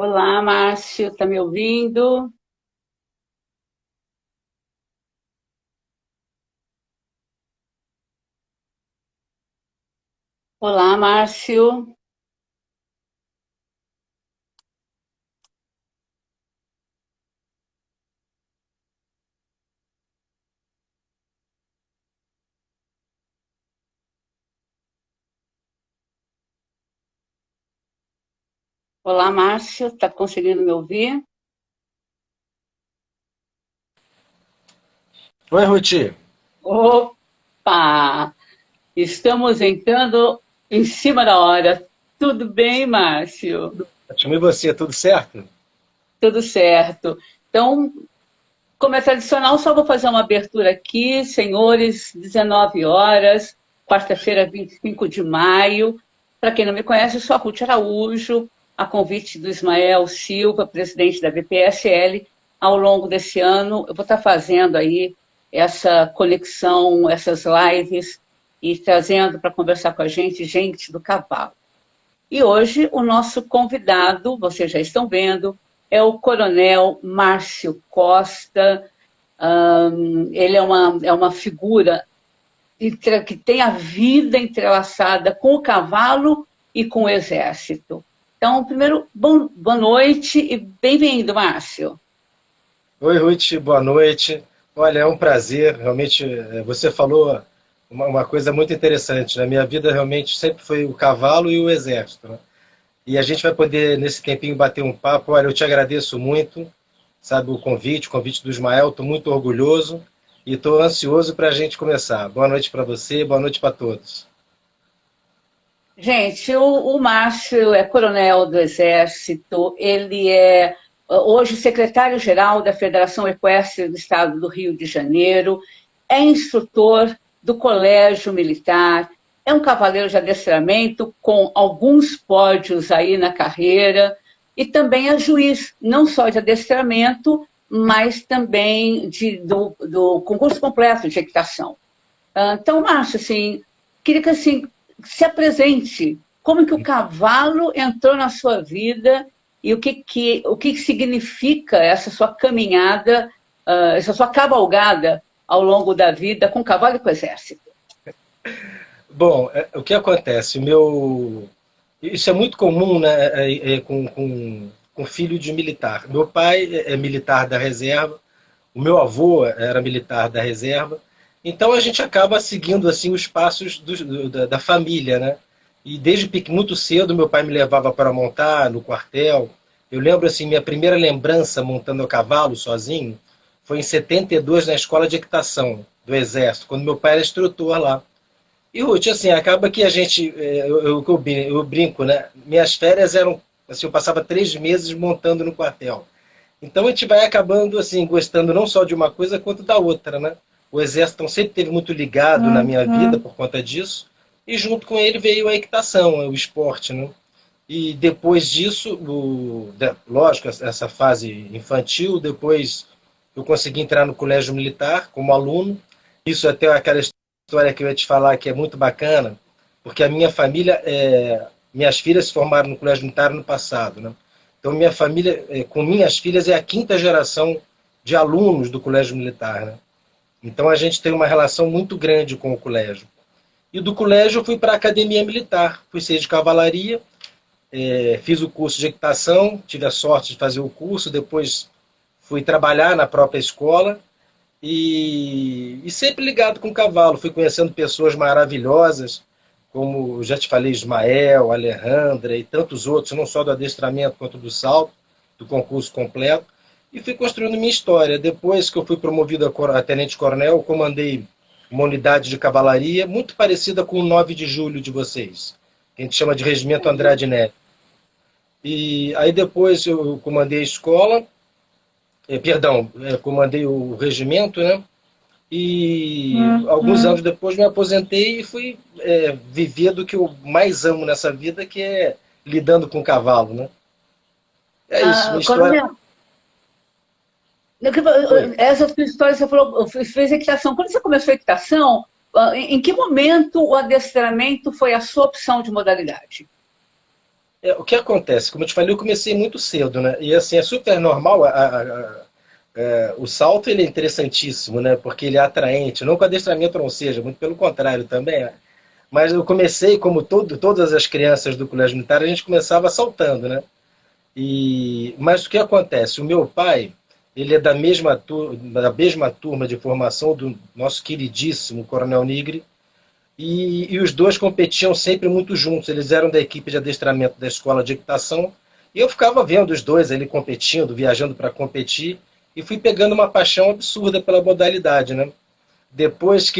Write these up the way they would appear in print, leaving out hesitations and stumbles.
Olá, Márcio, tá me ouvindo? Olá, Márcio. Olá, Márcio, tá conseguindo me ouvir? Oi, Ruti. Opa! Estamos entrando em cima da hora. Tudo bem, Márcio? Ótimo. E você, tudo certo? Tudo certo. Então, como é tradicional, só vou fazer uma abertura aqui, senhores, 19 horas, quarta-feira, 25 de maio. Para quem não me conhece, eu sou a Ruth Araújo, a convite do Ismael Silva, presidente da BPSL. Ao longo desse ano, eu vou estar fazendo aí essa conexão, essas lives e trazendo para conversar com a gente gente do cavalo. E hoje o nosso convidado, vocês já estão vendo, é o Coronel Márcio Costa. Ele é uma figura que tem a vida entrelaçada com o cavalo e com o exército. Então, primeiro, boa noite e bem-vindo, Márcio. Oi, Ruth, boa noite. Olha, é um prazer. Realmente, você falou uma coisa muito interessante. Na minha vida, realmente, sempre foi o cavalo e o exército, né? E a gente vai poder, nesse tempinho, bater um papo. Olha, eu te agradeço muito, sabe, o convite do Ismael. Estou muito orgulhoso e estou ansioso para a gente começar. Boa noite para você, boa noite para todos. Gente, o Márcio é coronel do Exército, ele é hoje secretário-geral da Federação Equestre do Estado do Rio de Janeiro, é instrutor do Colégio Militar, é um cavaleiro de adestramento com alguns pódios aí na carreira e também é juiz, não só de adestramento, mas também do concurso completo de equitação. Então, Márcio, assim, queria que assim, se apresente. Como que o cavalo entrou na sua vida e o que significa essa sua caminhada, essa sua cavalgada ao longo da vida com o cavalo e com o exército? Bom, o que acontece? Isso é muito comum, né, com filho de militar. Meu pai é militar da reserva, o meu avô era militar da reserva, então a gente acaba seguindo assim os passos da família, né? E desde muito cedo meu pai me levava para montar no quartel. Eu lembro assim, minha primeira lembrança montando a cavalo sozinho foi em 72 na escola de equitação do Exército, quando meu pai era instrutor lá. E, Ruth, assim, acaba que a gente, eu brinco, né? Minhas férias eram, assim, eu passava 3 meses montando no quartel. Então a gente vai acabando, assim, gostando não só de uma coisa quanto da outra, né? O exército então, sempre teve muito ligado na minha vida por conta disso, e junto com ele veio a equitação, o esporte, né? E depois disso, lógico, essa fase infantil, depois eu consegui entrar no colégio militar como aluno. Isso até é aquela história que eu ia te falar que é muito bacana, porque a minha família, minhas filhas se formaram no colégio militar no passado, né? Então minha família, com minhas filhas, é a quinta geração de alunos do colégio militar, né? Então a gente tem uma relação muito grande com o colégio. E do colégio eu fui para a academia militar, fui ser de cavalaria, fiz o curso de equitação, tive a sorte de fazer o curso, depois fui trabalhar na própria escola e sempre ligado com o cavalo. Fui conhecendo pessoas maravilhosas, como já te falei, Ismael, Alejandra e tantos outros, não só do adestramento quanto do salto, do concurso completo, e fui construindo minha história. Depois que eu fui promovido a tenente-coronel, eu comandei uma unidade de cavalaria muito parecida com o 9 de julho de vocês, que a gente chama de Regimento Andrade Neves. E aí depois eu comandei a escola, comandei o regimento, né? E alguns anos depois me aposentei e fui viver do que eu mais amo nessa vida, que é lidando com o cavalo, né? É isso, minha história Coronel, foi. essa sua história, você falou, fez equitação. Quando você começou a equitação, em que momento o adestramento foi a sua opção de modalidade? O que acontece? Como eu te falei, eu comecei muito cedo, né? E assim, é super normal. O salto ele é interessantíssimo, né? Porque ele é atraente. Não que o adestramento não seja, muito pelo contrário também. Mas eu comecei, como todas as crianças do colégio militar, a gente começava saltando, né? Mas o que acontece? O meu pai, ele é da mesma turma de formação do nosso queridíssimo Coronel Nigre, e os dois competiam sempre muito juntos. Eles eram da equipe de adestramento da escola de equitação, e eu ficava vendo os dois ali competindo, viajando para competir, e fui pegando uma paixão absurda pela modalidade, né? Depois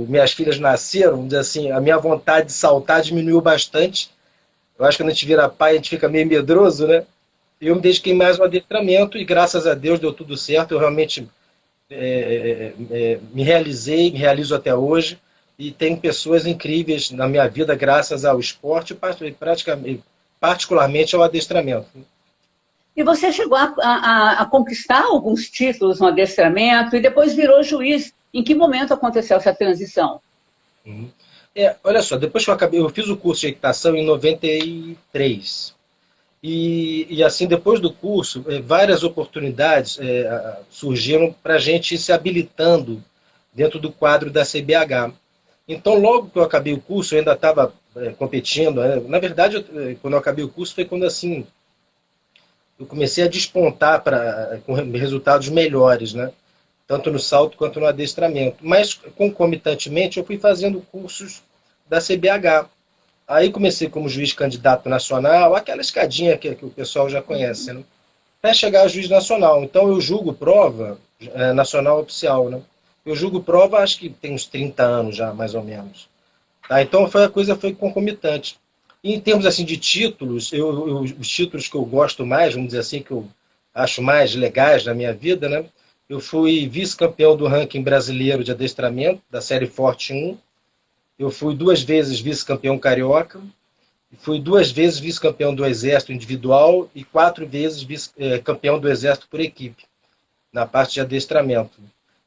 minhas filhas nasceram, vamos dizer assim, a minha vontade de saltar diminuiu bastante. Eu acho que quando a gente vira pai, a gente fica meio medroso, né? Eu me dediquei mais ao adestramento e graças a Deus deu tudo certo. Eu realmente me realizei, me realizo até hoje e tenho pessoas incríveis na minha vida graças ao esporte e particularmente ao adestramento. E você chegou a conquistar alguns títulos no adestramento e depois virou juiz. Em que momento aconteceu essa transição? Uhum. Olha só, depois que eu fiz o curso de equitação em 93. Assim, depois do curso, várias oportunidades surgiram para a gente ir se habilitando dentro do quadro da CBH. Então, logo que eu acabei o curso, eu ainda estava competindo. Na verdade, quando eu acabei o curso, foi quando assim eu comecei a despontar com resultados melhores, né? Tanto no salto quanto no adestramento. Mas, concomitantemente, eu fui fazendo cursos da CBH. Aí comecei como juiz candidato nacional, aquela escadinha que o pessoal já conhece, né? Até chegar a juiz nacional. Então eu julgo prova nacional oficial, né? Eu julgo prova acho que tem uns 30 anos já, mais ou menos. Tá? Então a coisa foi concomitante. E em termos assim de títulos, os títulos que eu gosto mais, vamos dizer assim, que eu acho mais legais na minha vida, né? Eu fui vice-campeão do ranking brasileiro de adestramento, da série Forte 1. Eu fui 2 vezes vice-campeão carioca, fui 2 vezes vice-campeão do Exército individual e 4 vezes vice-campeão do Exército por equipe, na parte de adestramento.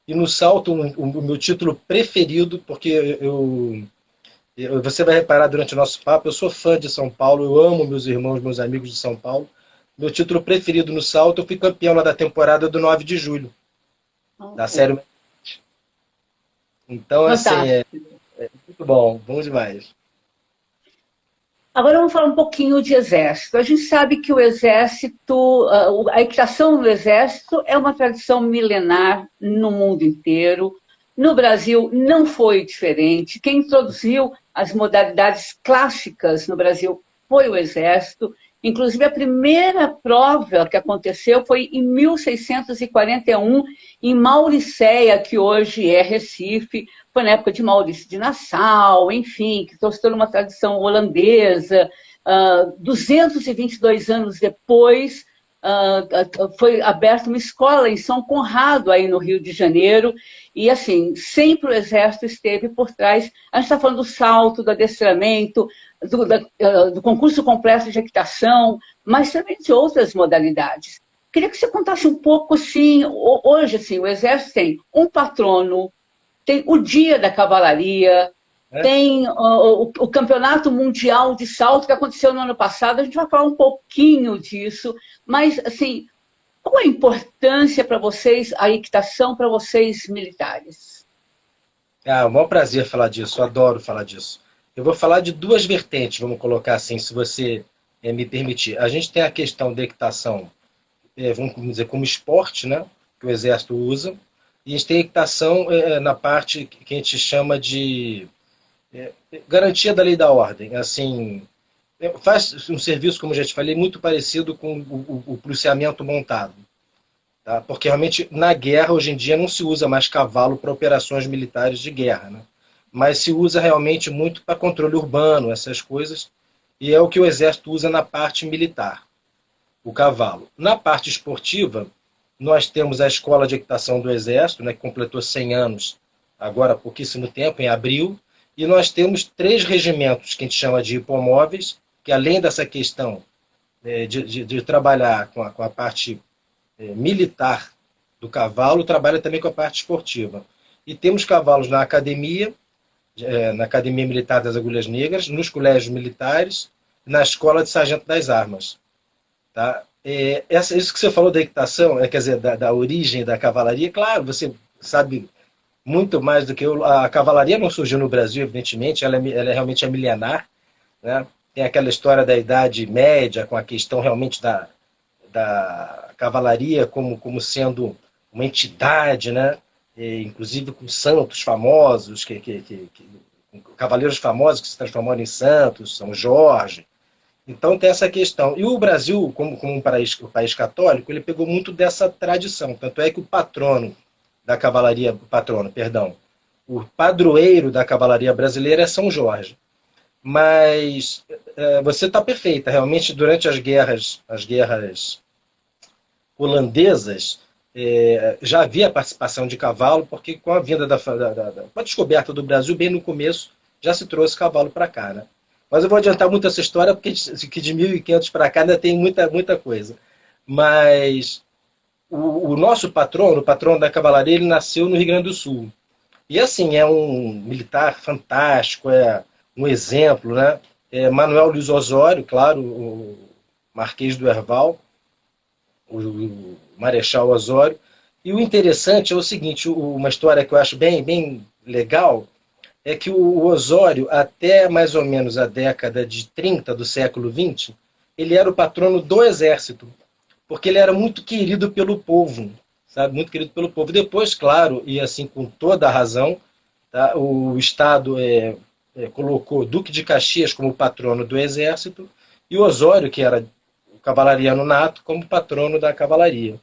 E no salto, o meu título preferido, porque você vai reparar durante o nosso papo, eu sou fã de São Paulo, eu amo meus irmãos, meus amigos de São Paulo. Meu título preferido no salto, eu fui campeão lá da temporada do 9 de julho, da série. Então, assim, Fantástico. muito bom, bom demais. Agora vamos falar um pouquinho de exército. A gente sabe que o exército, a equitação no exército é uma tradição milenar no mundo inteiro. No Brasil não foi diferente. Quem introduziu as modalidades clássicas no Brasil foi o exército. Inclusive, a primeira prova que aconteceu foi em 1641, em Mauricéia, que hoje é Recife. Foi na época de Maurício de Nassau, enfim, que trouxe toda uma tradição holandesa. 222 anos depois, foi aberta uma escola em São Conrado, aí no Rio de Janeiro, e assim, sempre o Exército esteve por trás. A gente está falando do salto, do adestramento, do concurso completo de equitação, mas também de outras modalidades. Queria que você contasse um pouco, assim, hoje, assim, o Exército tem um patrono, tem o Dia da Cavalaria, tem o Campeonato Mundial de Salto que aconteceu no ano passado. A gente vai falar um pouquinho disso, mas, assim, qual a importância para vocês, a equitação para vocês militares? É um maior prazer falar disso, eu adoro falar disso. Eu vou falar de duas vertentes, vamos colocar assim, se você me permitir. A gente tem a questão da equitação, vamos dizer, como esporte, né, que o Exército usa, e a gente tem a equitação na parte que a gente chama de garantia da lei e da ordem. Assim, faz um serviço, como já te falei, muito parecido com o policiamento montado. Tá? Porque realmente na guerra, hoje em dia, não se usa mais cavalo para operações militares de guerra, né? Mas se usa realmente muito para controle urbano, essas coisas, e é o que o Exército usa na parte militar, o cavalo. Na parte esportiva, nós temos a Escola de Equitação do Exército, né, que completou 100 anos agora há pouquíssimo tempo, em abril, e nós temos 3 regimentos que a gente chama de hipomóveis, que além dessa questão de trabalhar com a parte militar do cavalo, trabalha também com a parte esportiva. E temos cavalos na Academia Militar das Agulhas Negras, nos colégios militares, na Escola de Sargento das Armas. Tá? Isso que você falou da equitação, quer dizer, da origem da cavalaria, claro, você sabe muito mais do que eu. A cavalaria não surgiu no Brasil, evidentemente, ela realmente é milenar, né? Tem aquela história da Idade Média, com a questão realmente da cavalaria como sendo uma entidade, né? Inclusive com santos famosos, cavaleiros famosos que se transformaram em santos, São Jorge. Então tem essa questão. E o Brasil, como um país católico, ele pegou muito dessa tradição. Tanto é que o patrono da cavalaria, perdão, o padroeiro da cavalaria brasileira é São Jorge. Mas você está perfeita. Realmente, durante as guerras holandesas, já havia participação de cavalo, porque com a vinda com a descoberta do Brasil, bem no começo, já se trouxe cavalo para cá, né? Mas eu vou adiantar muito essa história, porque de 1500 para cá ainda tem muita coisa. Mas o nosso patrono, o patrono da cavalaria, ele nasceu no Rio Grande do Sul. E assim, é um militar fantástico, é um exemplo, né? Manuel Luiz Osório, claro, o Marquês do Herval, o Marechal Osório. E o interessante é o seguinte, uma história que eu acho bem legal, é que o Osório, até mais ou menos a década de 30 do século XX, ele era o patrono do exército, porque ele era muito querido pelo povo, sabe? Muito querido pelo povo. Depois, claro, e assim com toda a razão, tá? O Estado colocou Duque de Caxias como patrono do exército e o Osório, que era o cavalariano nato, como patrono da cavalaria.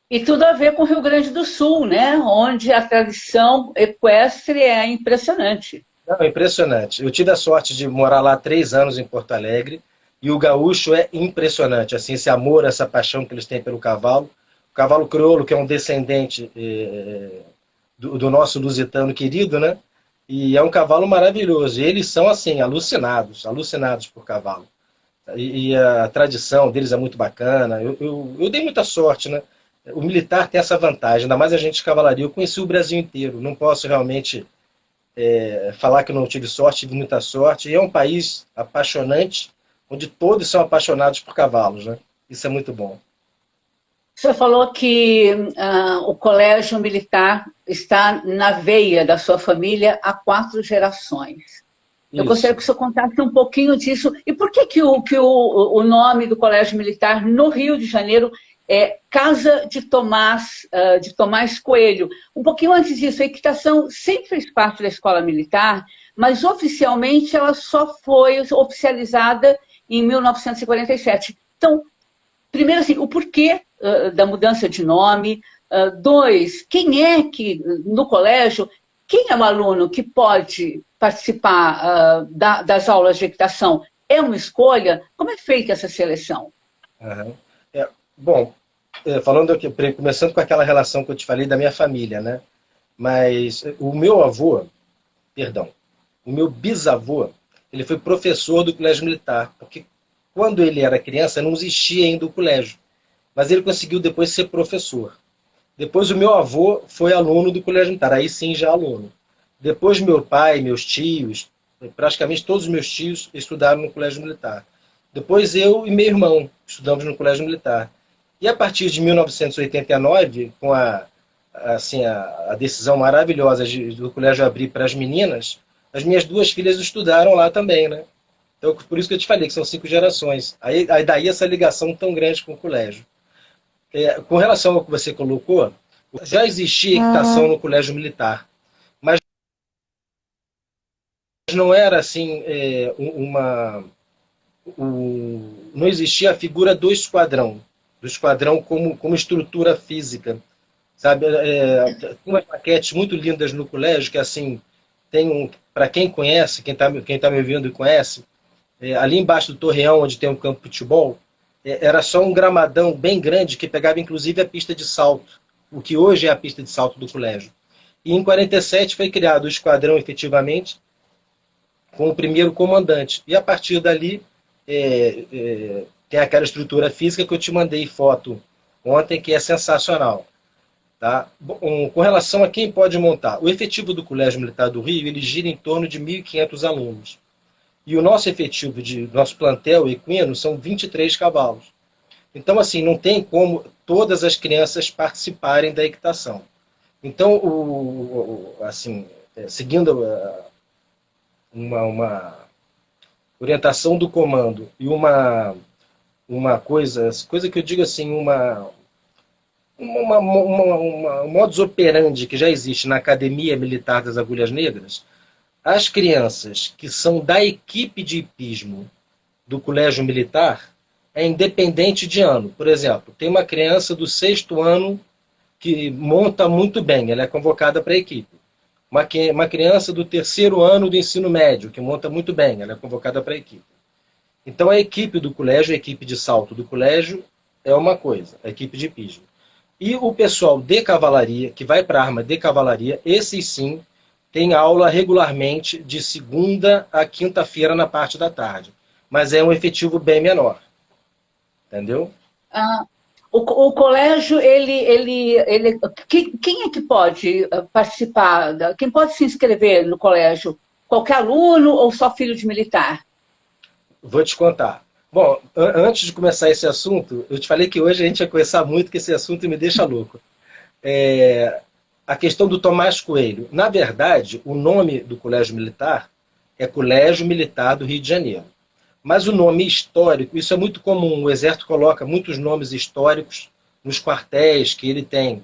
E tudo a ver com o Rio Grande do Sul, né? Onde a tradição equestre é impressionante. Não, é impressionante. Eu tive a sorte de morar lá 3 anos em Porto Alegre e o gaúcho é impressionante. Assim, esse amor, essa paixão que eles têm pelo cavalo. O cavalo crioulo, que é um descendente do nosso lusitano querido, né? E é um cavalo maravilhoso. E eles são, assim, alucinados por cavalo. E a tradição deles é muito bacana. Eu dei muita sorte, né? O militar tem essa vantagem, ainda mais a gente de cavalaria. Eu conheci o Brasil inteiro, não posso realmente falar que eu não tive sorte, tive muita sorte. E é um país apaixonante, onde todos são apaixonados por cavalos, né? Isso é muito bom. Você falou que o colégio militar está na veia da sua família há 4 gerações. Eu gostaria que o senhor contasse um pouquinho disso. E por que o nome do colégio militar no Rio de Janeiro é Casa de Tomás Coelho? Um pouquinho antes disso, a equitação sempre fez parte da escola militar, mas oficialmente ela só foi oficializada em 1947. Então, primeiro, assim, o porquê da mudança de nome. 2, quem é que, no colégio, quem é o aluno que pode participar das aulas de equitação? É uma escolha? Como é feita essa seleção? Uhum. Bom, falando aqui, começando com aquela relação que eu te falei da minha família, né? Mas o meu bisavô, ele foi professor do colégio militar, porque quando ele era criança não existia ainda o colégio, mas ele conseguiu depois ser professor. Depois o meu avô foi aluno do colégio militar, aí sim já aluno. Depois meu pai, meus tios, praticamente todos os meus tios estudaram no colégio militar. Depois eu e meu irmão estudamos no colégio militar. E a partir de 1989, com a decisão maravilhosa do colégio abrir para as meninas, as minhas 2 filhas estudaram lá também, né? Então, por isso que eu te falei que são 5 gerações. Aí daí essa ligação tão grande com o colégio. Com relação ao que você colocou, já existia equitação no colégio militar, mas não era assim não existia a figura do esquadrão como estrutura física, sabe? Tem umas maquetes muito lindas no colégio que assim para quem conhece, quem tá me ouvindo e conhece, ali embaixo do Torreão, onde tem um campo de futebol, era só um gramadão bem grande que pegava inclusive a pista de salto, o que hoje é a pista de salto do colégio. E em 47 foi criado o esquadrão efetivamente, com o primeiro comandante. E a partir dali tem aquela estrutura física que eu te mandei foto ontem, que é sensacional. Tá? Com relação a quem pode montar, o efetivo do Colégio Militar do Rio, ele gira em torno de 1.500 alunos. E o nosso efetivo, nosso plantel equino, são 23 cavalos. Então, assim, não tem como todas as crianças participarem da equitação. Então, assim, seguindo uma orientação do comando e uma coisa que eu digo assim, um modus operandi que já existe na Academia Militar das Agulhas Negras, as crianças que são da equipe de hipismo do Colégio Militar é independente de ano. Por exemplo, tem uma criança do 6º ano que monta muito bem, ela é convocada para a equipe. Uma criança do 3º ano do ensino médio, que monta muito bem, ela é convocada para a equipe. Então a equipe do colégio, a equipe de salto do colégio é uma coisa, a equipe de hipismo. E o pessoal de cavalaria, que vai para a arma de cavalaria, esses sim, tem aula regularmente de segunda a quinta-feira na parte da tarde. Mas é um efetivo bem menor. Entendeu? Ah, o colégio, quem é que pode participar? Quem pode se inscrever no colégio? Qualquer aluno ou só filho de militar? Vou te contar. Bom, antes de começar esse assunto, eu te falei que hoje a gente ia conversar muito, que esse assunto me deixa louco. A questão do Tomás Coelho. Na verdade, o nome do Colégio Militar é Colégio Militar do Rio de Janeiro. Mas o nome histórico, isso é muito comum, o Exército coloca muitos nomes históricos nos quartéis que ele tem,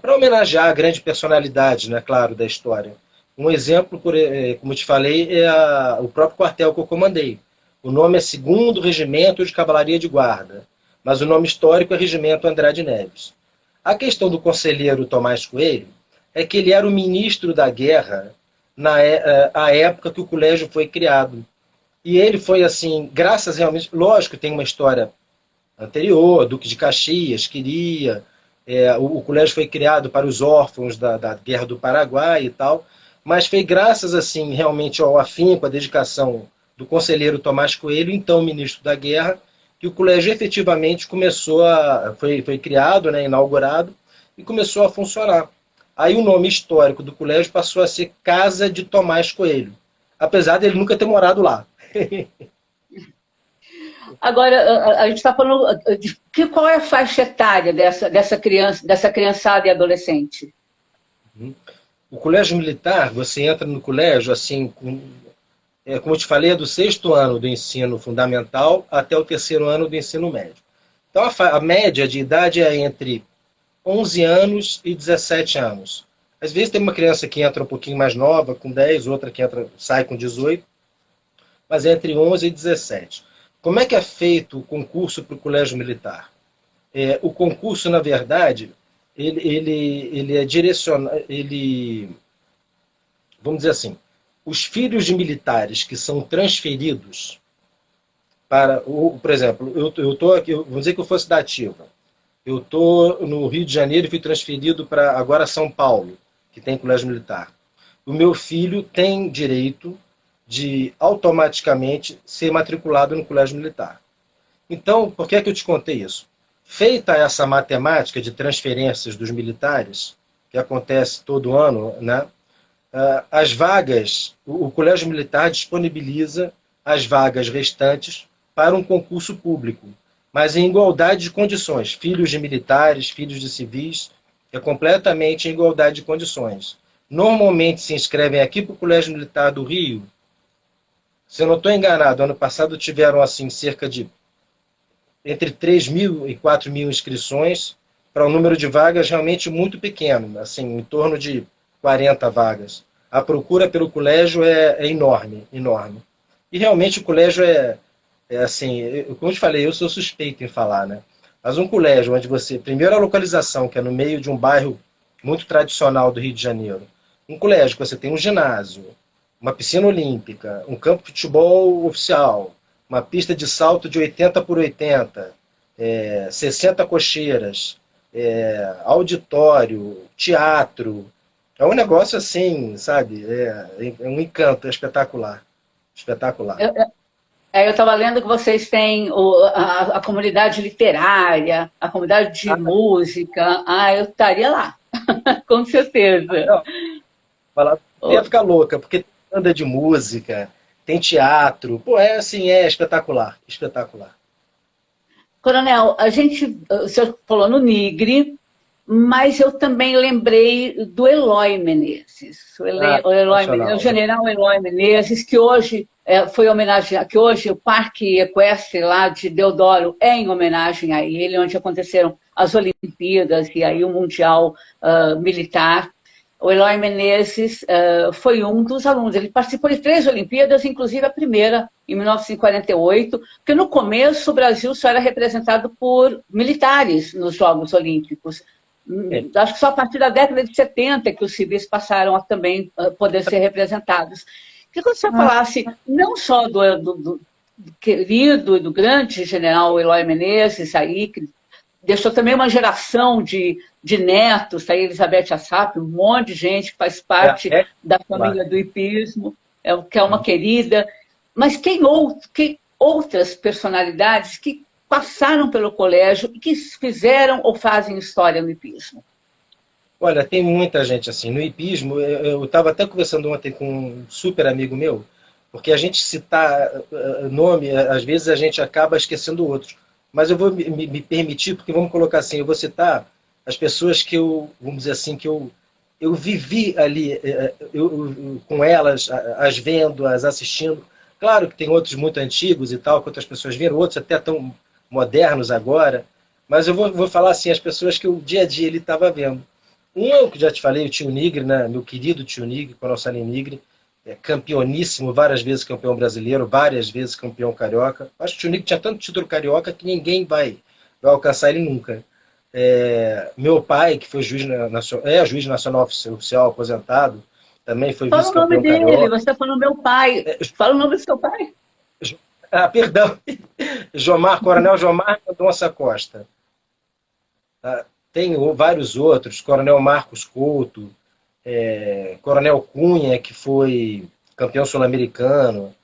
para homenagear a grande personalidade, né, claro, da história. Um exemplo, como eu te falei, é o próprio quartel que eu comandei. O nome é 2º Regimento de Cavalaria de Guarda, mas o nome histórico é Regimento Andrade Neves. A questão do conselheiro Tomás Coelho é que ele era o ministro da guerra na época que o colégio foi criado. E ele foi assim, graças realmente, lógico, tem uma história anterior, Duque de Caxias queria, o colégio foi criado para os órfãos da Guerra do Paraguai e tal, mas foi graças assim realmente ao afinco, à dedicação do conselheiro Tomás Coelho, então ministro da Guerra, que o colégio efetivamente foi criado, né, inaugurado, e começou a funcionar. Aí o nome histórico do colégio passou a ser Casa de Tomás Coelho, apesar dele nunca ter morado lá. Agora, a gente está falando de qual é a faixa etária dessa criança, dessa criançada e adolescente? O colégio militar, você entra no colégio, assim, como eu te falei, é do 6º ano do ensino fundamental até o 3º ano do ensino médio. Então, a média de idade é entre 11 anos e 17 anos. Às vezes tem uma criança que entra um pouquinho mais nova, com 10, outra que sai com 18, mas é entre 11 e 17. Como é que é feito o concurso para o colégio militar? O concurso, na verdade, ele é direcionado, vamos dizer assim, os filhos de militares que são transferidos para, por exemplo, eu estou aqui, vamos dizer que eu fosse da ativa, eu estou no Rio de Janeiro e fui transferido para agora São Paulo, que tem colégio militar. O meu filho tem direito de automaticamente ser matriculado no colégio militar. Então, por que é que eu te contei isso? Feita essa matemática de transferências dos militares, que acontece todo ano, né? As vagas, o colégio militar disponibiliza as vagas restantes para um concurso público, mas em igualdade de condições. Filhos de militares, filhos de civis, é completamente em igualdade de condições. Normalmente se inscrevem aqui para o Colégio Militar do Rio. Se eu não estou enganado, ano passado tiveram assim cerca de entre 3.000 e 4.000 inscrições para um número de vagas realmente muito pequeno, assim, em torno de 40 vagas. A procura pelo colégio é enorme, enorme. E realmente o colégio é assim, como eu te falei, eu sou suspeito em falar, né? Mas um colégio onde você, primeiro a localização, que é no meio de um bairro muito tradicional do Rio de Janeiro, um colégio que você tem um ginásio, uma piscina olímpica, um campo de futebol oficial, uma pista de salto de 80 por 80, 60 cocheiras, auditório, teatro. É um negócio assim, sabe? É um encanto, é espetacular. Espetacular. Eu estava lendo que vocês têm a comunidade literária, a comunidade de música. Eu estaria lá, com certeza. Não, ia ficar louca, porque tem banda de música, tem teatro. Pô, é assim, é espetacular, espetacular. Coronel, o senhor falou no Nigre, mas eu também lembrei do Eloy Menezes. Ah, O Eloy Menezes, o nacional. general Eloy Menezes, que hoje foi homenageado, que hoje o Parque Equestre lá de Deodoro é em homenagem a ele, onde aconteceram as Olimpíadas e aí o Mundial Militar. O Eloy Menezes foi um dos alunos. Ele participou de 3 Olimpíadas, inclusive a primeira, em 1948, porque no começo o Brasil só era representado por militares nos Jogos Olímpicos. É, Acho que só a partir da década de 70 que os civis passaram a também poder ser representados. Queria que você falasse não só do querido e do grande general Eloy Menezes, aí, que deixou também uma geração de netos, tá aí Elizabeth Assaf, um monte de gente que faz parte da lá. família do hipismo, que é uma querida, mas que outras personalidades que passaram pelo colégio e que fizeram ou fazem história no hipismo? Olha, tem muita gente assim. No hipismo, eu estava até conversando ontem com um super amigo meu, porque a gente citar nome, às vezes a gente acaba esquecendo outros. Mas eu vou me permitir, porque vamos colocar assim, eu vou citar as pessoas que eu, vamos dizer assim, eu vivi ali com elas, as vendo, as assistindo. Claro que tem outros muito antigos e tal, que outras pessoas viram, outros até tão modernos agora, mas eu vou falar assim, as pessoas que o dia a dia ele estava vendo. Um é o que já te falei, o tio Nigre, né? Meu querido tio Nigre, Coronel Salim Nigre, campeoníssimo, várias vezes campeão brasileiro, várias vezes campeão carioca. Acho que o tio Nigre tinha tanto título carioca que ninguém vai alcançar ele nunca. Meu pai, que foi juiz nacional oficial aposentado, também foi Fala o nome vice-campeão dele, carioca. você está falando meu pai. Fala o nome do seu pai. Perdão, Coronel Jomar Mendonça Costa. Tá? Tem vários outros, Coronel Marcos Couto, Coronel Cunha, que foi campeão sul-americano.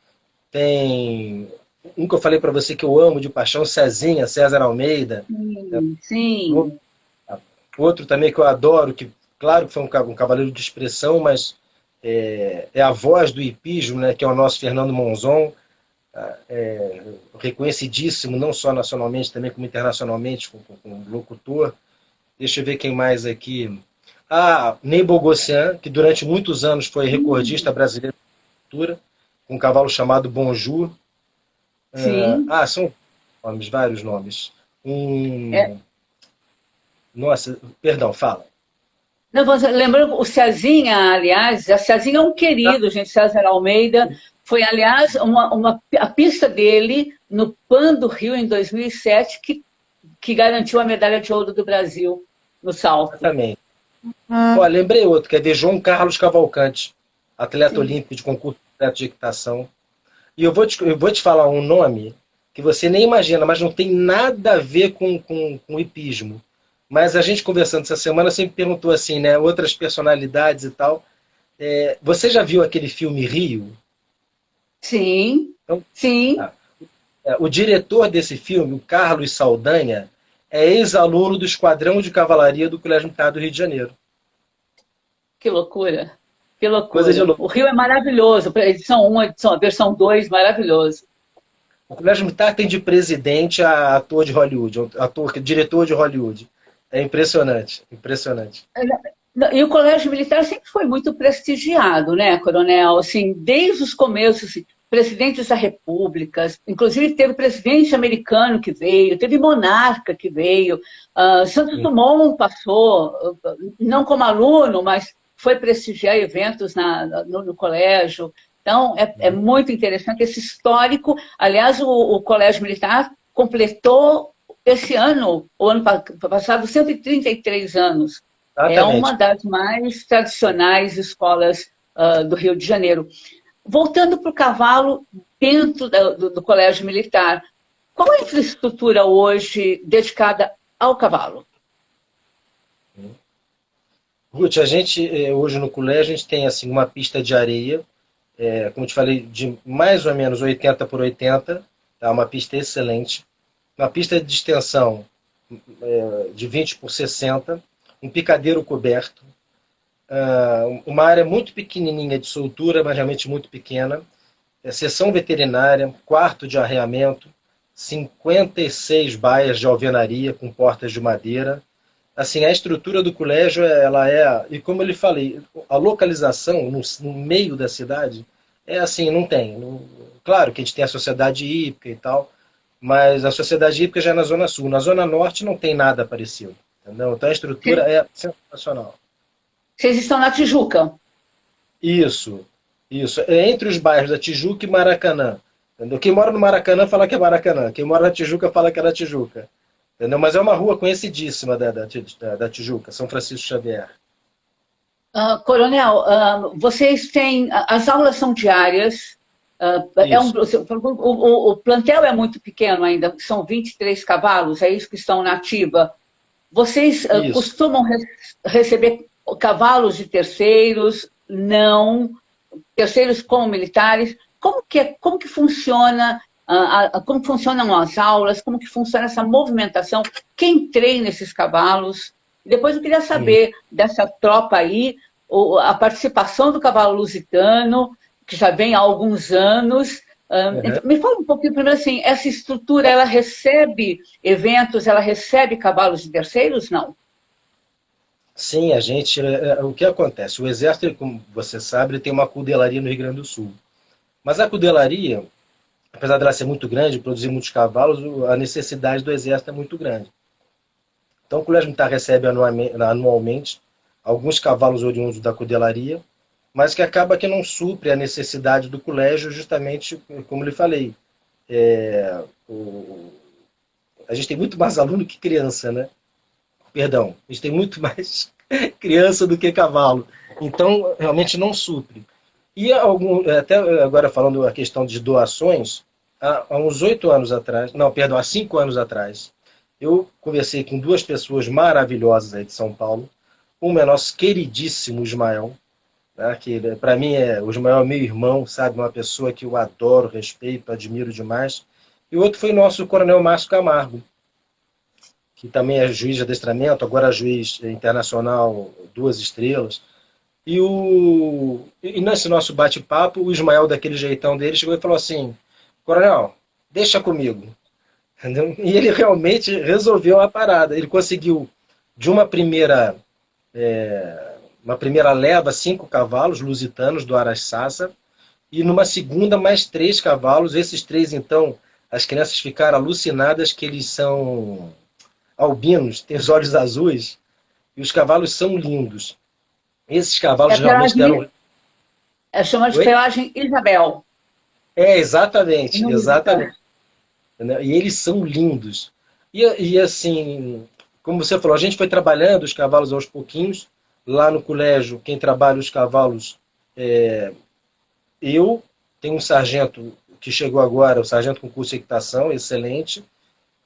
Tem um que eu falei para você que eu amo de paixão, Cezinha, César Almeida. Sim. Outro também que eu adoro, que claro que foi um cavaleiro de expressão, mas é a voz do hipismo, né, que é o nosso Fernando Monzon, reconhecidíssimo, não só nacionalmente, também como internacionalmente, como locutor. Deixa eu ver quem mais aqui. Ney Bogossian, que durante muitos anos foi recordista brasileiro de cultura, com um cavalo chamado Bonjour. Sim. São nomes, vários nomes. É, Nossa, perdão, fala. não, lembrando, o Cezinha, aliás, a Cezinha é um querido, gente, César Almeida, foi, aliás, a pista dele no PAN do Rio em 2007 que garantiu a medalha de ouro do Brasil no salto. Exatamente. Ó, lembrei outro, que é de João Carlos Cavalcante, atleta Sim. olímpico de concurso de equitação. E eu vou te falar um nome que você nem imagina, mas não tem nada a ver com hipismo. Mas a gente conversando essa semana sempre perguntou assim, né? Outras personalidades e tal. Você já viu aquele filme Rio? Sim, Então, sim. tá. O diretor desse filme, o Carlos Saldanha, é ex-aluno do Esquadrão de Cavalaria do Colégio Militar do Rio de Janeiro. Que loucura. Que Coisa de loucura. louco. O Rio é maravilhoso. Edição 1, versão 2, maravilhoso. O Colégio Militar tem de presidente a ator de Hollywood, diretor de Hollywood. É impressionante, impressionante. E o Colégio Militar sempre foi muito prestigiado, né, Coronel? Assim, desde os começos, assim, presidentes da República, inclusive teve presidente americano que veio, teve monarca que veio, Santos Sim. Dumont passou, não como aluno, mas foi prestigiar eventos no colégio. Então, é muito interessante esse histórico. Aliás, o Colégio Militar completou esse ano, o ano passado, 133 anos. É uma Exatamente. das mais tradicionais escolas do Rio de Janeiro. Voltando para o cavalo dentro do Colégio Militar, qual é a infraestrutura hoje dedicada ao cavalo? Ruth, a gente hoje no colégio a gente tem assim uma pista de areia, como eu te falei, de mais ou menos 80 por 80, tá? Uma pista excelente. Uma pista de extensão de 20 por 60, um picadeiro coberto, uma área muito pequenininha de soltura, mas realmente muito pequena, seção veterinária, quarto de arreamento, 56 baias de alvenaria com portas de madeira. Assim, a estrutura do colégio, ela é, e como eu lhe falei, a localização no meio da cidade é assim, não tem. Claro que a gente tem a sociedade hípica e tal, mas a sociedade hípica já é na Zona Sul. Na Zona Norte não tem nada parecido. Entendeu? Então a estrutura é sensacional. Vocês estão na Tijuca. Isso, isso. É entre os bairros da Tijuca e Maracanã. Entendeu? Quem mora no Maracanã fala que é Maracanã. Quem mora na Tijuca fala que é na Tijuca. Entendeu? Mas é uma rua conhecidíssima da Tijuca, São Francisco Xavier. Coronel, vocês têm. As aulas são diárias. O plantel é muito pequeno ainda, são 23 cavalos, é isso que estão na ativa. Vocês costumam receber cavalos de terceiros, não, terceiros como militares? Como que funciona, como funcionam as aulas, como que funciona essa movimentação? Quem treina esses cavalos? Depois eu queria saber dessa tropa aí, a participação do cavalo lusitano, que já vem há alguns anos. Então, me fala um pouquinho primeiro assim, essa estrutura, ela recebe eventos, ela recebe cavalos de terceiros, não? Sim, o que acontece? O Exército, como você sabe, ele tem uma cudelaria no Rio Grande do Sul. Mas a cudelaria, apesar dela ser muito grande, produzir muitos cavalos, a necessidade do Exército é muito grande. Então o Colégio Militar recebe anualmente alguns cavalos oriundos da cudelaria, mas que acaba que não supre a necessidade do colégio, justamente como lhe falei. A gente tem muito mais aluno que criança, né? Perdão, a gente tem muito mais criança do que cavalo. Então, realmente não supre. E até agora falando a questão de doações, há uns 8 anos atrás, não, perdão, há 5 anos atrás, eu conversei com 2 pessoas maravilhosas aí de São Paulo. Uma é nosso queridíssimo Ismael, né, que para mim o Ismael é meu irmão, sabe, uma pessoa que eu adoro, respeito, admiro demais. E o outro foi nosso Coronel Márcio Camargo, que também é juiz de adestramento, agora juiz internacional 2 estrelas. E nesse nosso bate-papo, o Ismael, daquele jeitão dele, chegou e falou assim: Coronel, deixa comigo. Entendeu? E ele realmente resolveu a parada. Ele conseguiu, de uma primeira leva, 5 cavalos lusitanos do Araçá, e numa segunda, mais 3 cavalos. Esses 3, então, as crianças ficaram alucinadas que eles são albinos, têm os olhos azuis, e os cavalos são lindos. Esses cavalos realmente deram... Chama de pelagem Isabel. Exatamente, exatamente. E eles são lindos. E assim, como você falou, a gente foi trabalhando os cavalos aos pouquinhos. Lá no colégio, quem trabalha os cavalos eu tenho um sargento que chegou agora, o sargento com curso de equitação, excelente.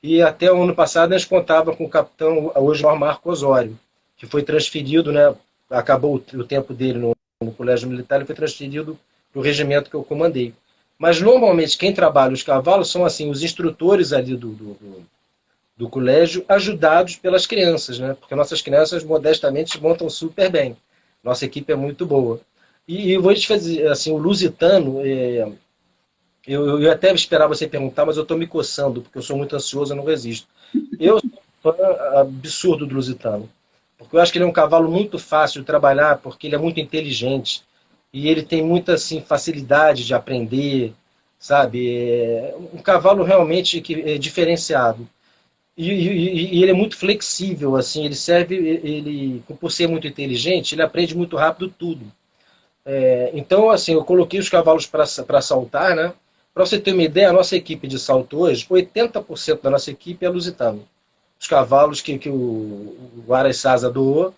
E até o ano passado nós contávamos com o capitão, hoje Marco Osório, que foi transferido, né? Acabou o tempo dele no colégio militar, ele foi transferido para o regimento que eu comandei. Mas normalmente quem trabalha os cavalos são assim os instrutores ali do colégio, ajudados pelas crianças, né? Porque nossas crianças modestamente montam super bem. Nossa equipe é muito boa. E eu vou te fazer assim, o lusitano, eu até esperava você perguntar, mas eu estou me coçando, porque eu sou muito ansioso, eu não resisto. Eu sou um fã absurdo do lusitano, porque eu acho que ele é um cavalo muito fácil de trabalhar, porque ele é muito inteligente, e ele tem muita assim, facilidade de aprender, sabe? É um cavalo realmente que é diferenciado. E ele é muito flexível, assim, por ser muito inteligente, ele aprende muito rápido tudo. Então, assim, eu coloquei os cavalos para saltar, né? Para você ter uma ideia, a nossa equipe de salto hoje, 80% da nossa equipe é lusitano. Os cavalos que o Araçá doou,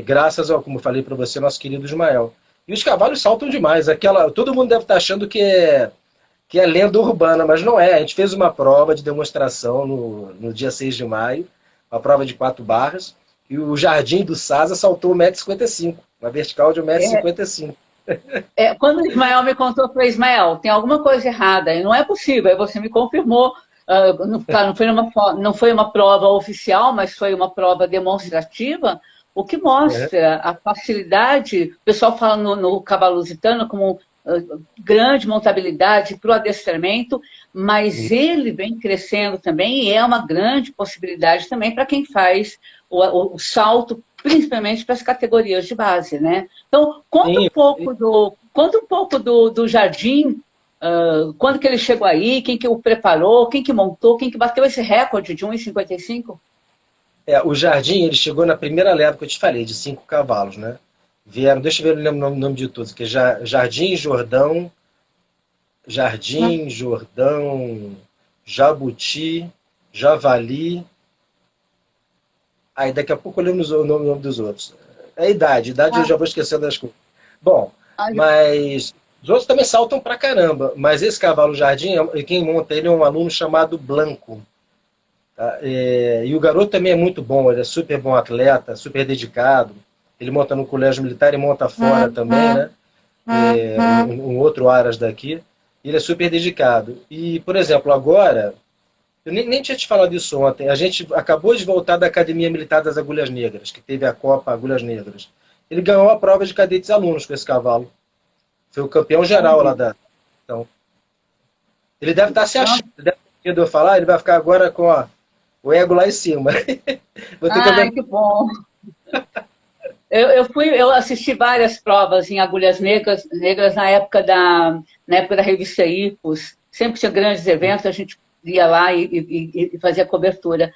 graças ao, como eu falei para você, nosso querido Ismael. E os cavalos saltam demais. Todo mundo deve estar achando que é lenda urbana, mas não é. A gente fez uma prova de demonstração no dia 6 de maio, uma prova de 4 barras, e o Jardim do Sasa saltou 1,55 m, uma vertical de 1,55 m. Quando o Ismael me contou, eu falei: Ismael, tem alguma coisa errada, e não é possível. Aí você me confirmou. Não foi uma prova oficial, mas foi uma prova demonstrativa, o que mostra a facilidade. O pessoal fala no cavalo lusitano como grande montabilidade para o adestramento, mas ele vem crescendo também e é uma grande possibilidade também para quem faz o salto, principalmente para as categorias de base, né? Então, Sim, conta um pouco do Jardim, quando que ele chegou aí, quem que o preparou, quem que montou, quem que bateu esse recorde de 1,55? o Jardim, ele chegou na primeira leva que eu te falei, de 5 cavalos, né? Vieram, deixa eu ver o nome de todos, que é Jardim, Jordão, Jabuti, Javali. Aí daqui a pouco eu lembro o nome dos outros. É a idade eu Ah, já vou esquecendo das coisas. Bom, ah, mas os outros também saltam pra caramba. Mas esse cavalo Jardim, quem monta ele é um aluno chamado Blanco. Tá? E o garoto também é muito bom, ele é super bom atleta, super dedicado. Ele monta no colégio militar e monta fora também, né? Um outro Aras daqui. Ele é super dedicado. E, por exemplo, agora, eu nem tinha te falado isso ontem, a gente acabou de voltar da Academia Militar das Agulhas Negras, que teve a Copa Agulhas Negras. Ele ganhou a prova de cadetes alunos com esse cavalo. Foi o campeão geral lá olha, da. Então, ele deve estar se nossa. achando, ele deve ter ouvido eu falar, ele vai ficar agora com o ego lá em cima. Vou ter que Ai, aumentar. que bom. Eu assisti várias provas em agulhas negras na época da revista Ipos. Sempre tinha grandes eventos, a gente ia lá e fazia cobertura.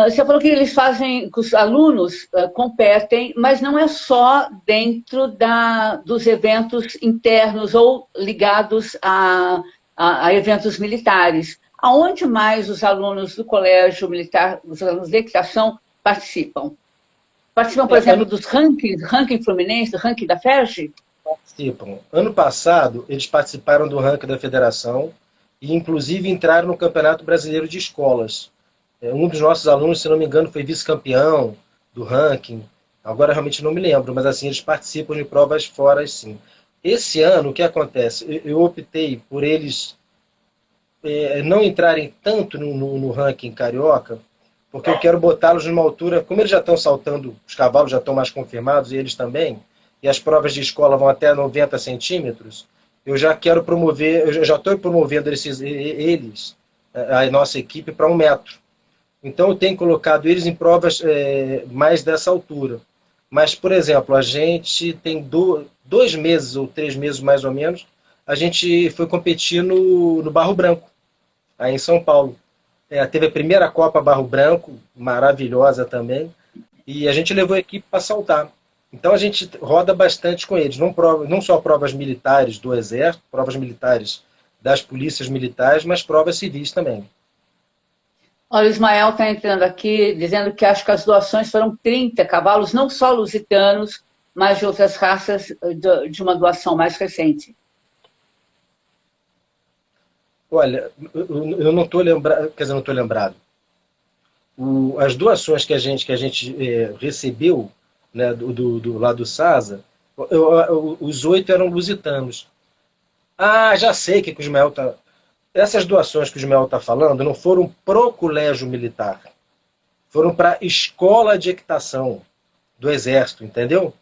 Você falou que eles fazem, que os alunos competem, mas não é só dentro dos eventos internos ou ligados a eventos militares. Aonde mais os alunos do colégio militar, os alunos de equitação, participam? Participam, por exemplo, Ano dos rankings, ranking fluminense, ranking da FERJ? participam. Ano passado, eles participaram do ranking da federação e, inclusive, entraram no Campeonato Brasileiro de Escolas. Um dos nossos alunos, se não me engano, foi vice-campeão do ranking. Agora realmente não me lembro, mas assim, eles participam de provas fora, sim. Esse ano, o que acontece? Eu optei por eles não entrarem tanto no ranking carioca, porque eu quero botá-los numa altura, como eles já estão saltando, os cavalos já estão mais confirmados, e eles também, e as provas de escola vão até 90 centímetros, eu já quero promover, eu já estou promovendo eles, a nossa equipe, para 1 metro. Então eu tenho colocado eles em provas mais dessa altura. Mas, por exemplo, a gente tem 2 meses ou 3 meses mais ou menos, a gente foi competir no Barro Branco, aí em São Paulo. Teve a primeira Copa Barro Branco, maravilhosa também, e a gente levou a equipe para saltar. Então a gente roda bastante com eles, não só provas militares do Exército, provas militares das polícias militares, mas provas civis também. Olha, o Ismael está entrando aqui dizendo que acho que as doações foram 30 cavalos, não só lusitanos, mas de outras raças, de uma doação mais recente. Olha, eu não estou lembrado, quer dizer, não estou lembrado. As doações que a gente recebeu, né, do lado do Sasa, os 8 eram lusitanos. Ah, já sei que o Ismael está. Essas doações que o Ismael está falando não foram pro colégio militar, foram para a escola de equitação do Exército, entendeu?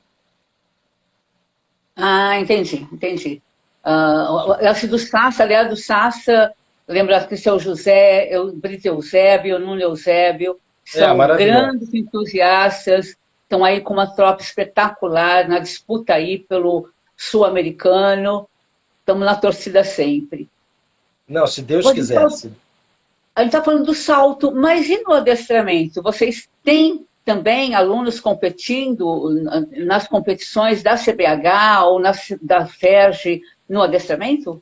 Ah, entendi. Esse do Sassa, aliás, do Sassa, lembra que seu José, Brito Eusébio, Nuno Eusébio, são Maravilhoso. grandes entusiastas, estão aí com uma tropa espetacular na disputa aí pelo sul-americano, estamos na torcida sempre. Não, se Deus Você quiser. falou A gente está falando do salto, mas e no adestramento? Vocês têm também alunos competindo nas competições da CBH ou da FERJ no adestramento?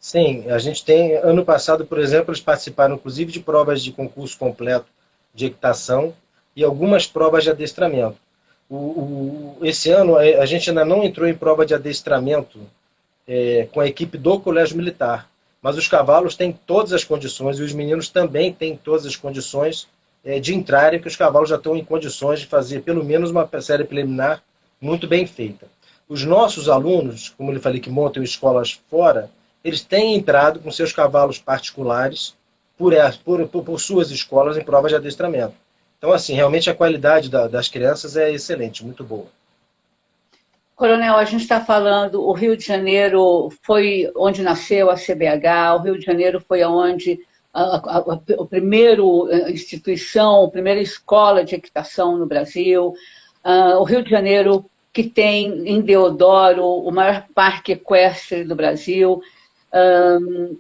Sim, a gente tem. Ano passado, por exemplo, eles participaram inclusive de provas de concurso completo de equitação e algumas provas de adestramento. Esse ano a gente ainda não entrou em prova de adestramento com a equipe do Colégio Militar, mas os cavalos têm todas as condições e os meninos também têm todas as condições de entrarem, que os cavalos já estão em condições de fazer pelo menos uma série preliminar muito bem feita. Os nossos alunos, como eu falei, que montam escolas fora, eles têm entrado com seus cavalos particulares por suas escolas em provas de adestramento. Então, assim, realmente a qualidade das crianças é excelente, muito boa. Coronel, a gente está falando, o Rio de Janeiro foi onde nasceu a CBH, o Rio de Janeiro foi onde o primeiro instituição, a primeira escola de equitação no Brasil. O Rio de Janeiro, que tem em Deodoro o maior parque equestre do Brasil,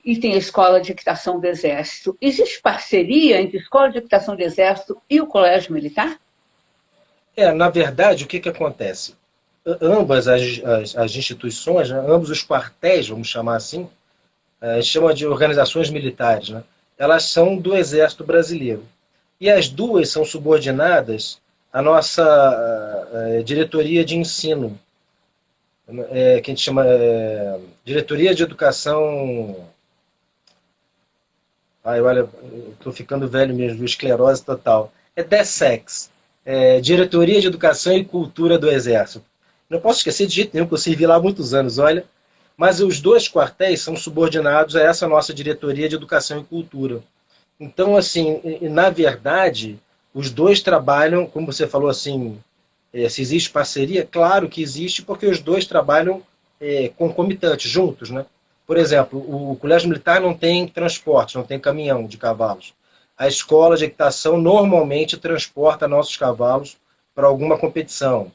e tem a Escola de Equitação do Exército. Existe parceria entre a Escola de Equitação do Exército e o Colégio Militar? Na verdade, o que acontece? Ambas as instituições, né, ambos os quartéis, vamos chamar assim, chama de organizações militares, né? Elas são do Exército Brasileiro. E as duas são subordinadas à nossa diretoria de ensino, que a gente chama Diretoria de Educação. Ai, olha, estou ficando velho mesmo, esclerose total. É DESEX, Diretoria de Educação e Cultura do Exército. Não posso esquecer de jeito nenhum, que eu servi lá há muitos anos, olha. Mas os dois quartéis são subordinados a essa nossa Diretoria de Educação e Cultura. Então, assim, na verdade, os dois trabalham, como você falou assim, se existe parceria, claro que existe, porque os dois trabalham concomitantes, juntos, né? Por exemplo, o Colégio Militar não tem transporte, não tem caminhão de cavalos. A escola de equitação normalmente transporta nossos cavalos para alguma competição.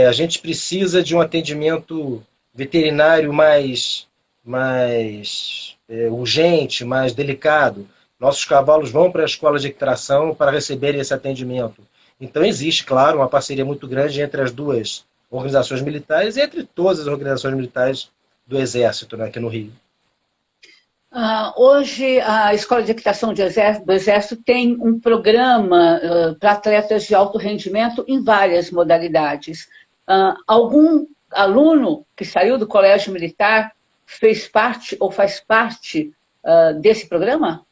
A gente precisa de um atendimento veterinário mais urgente, mais delicado. Nossos cavalos vão para a escola de equitação para receberem esse atendimento. Então existe, claro, uma parceria muito grande entre as duas organizações militares e entre todas as organizações militares do Exército, né, aqui no Rio. Hoje, a Escola de Equitação do Exército tem um programa para atletas de alto rendimento em várias modalidades. Algum aluno que saiu do Colégio Militar fez parte ou faz parte desse programa?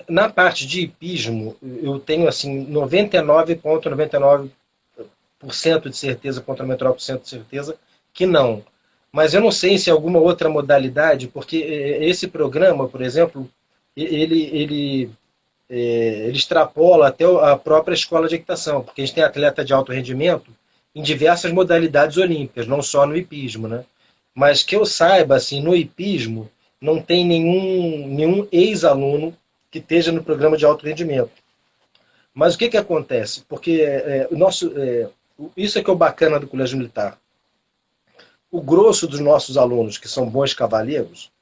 Na parte de hipismo, eu tenho assim 99,99% de certeza, 99% de certeza que não. Mas eu não sei se alguma outra modalidade, porque esse programa, por exemplo, ele extrapola até a própria escola de equitação, porque a gente tem atleta de alto rendimento em diversas modalidades olímpicas, não só no hipismo, né? Mas que eu saiba, assim, no hipismo não tem nenhum ex-aluno que esteja no programa de alto rendimento. Mas o que acontece? Porque isso é que é o bacana do Colégio Militar. O grosso dos nossos alunos, que são bons cavaleiros,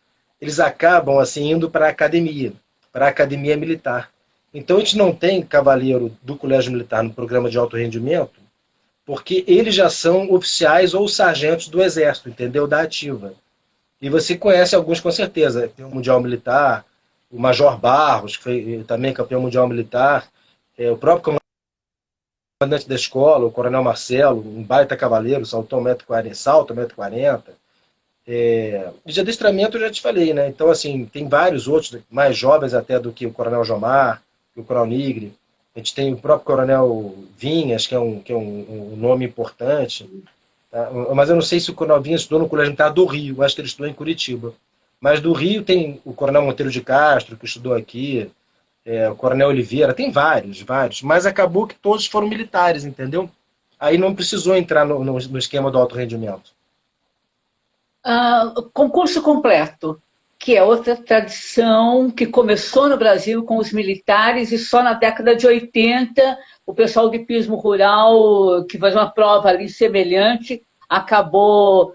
eles acabam assim indo para a academia militar. Então a gente não tem cavaleiro do Colégio Militar no programa de alto rendimento, porque eles já são oficiais ou sargentos do Exército, entendeu? Da ativa. E você conhece alguns com certeza. Tem o Mundial Militar, o Major Barros, que foi também campeão mundial militar, o próprio comandante da escola, o Coronel Marcelo, um baita cavaleiro, saltou 1,40m, salta 1,40m. De adestramento eu já te falei, né? Então, assim, tem vários outros, mais jovens até do que o Coronel Jomar, o Coronel Nigre. A gente tem o próprio Coronel Vinhas, que é um nome importante. Tá? Mas eu não sei se o Coronel Vinhas estudou no Colégio Militar do Rio, acho que ele estudou em Curitiba. Mas do Rio tem o Coronel Monteiro de Castro, que estudou aqui, o Coronel Oliveira, tem vários. Mas acabou que todos foram militares, entendeu? Aí não precisou entrar no esquema do alto rendimento. Concurso completo, que é outra tradição que começou no Brasil com os militares e só na década de 80 o pessoal do hipismo rural, que faz uma prova ali semelhante, acabou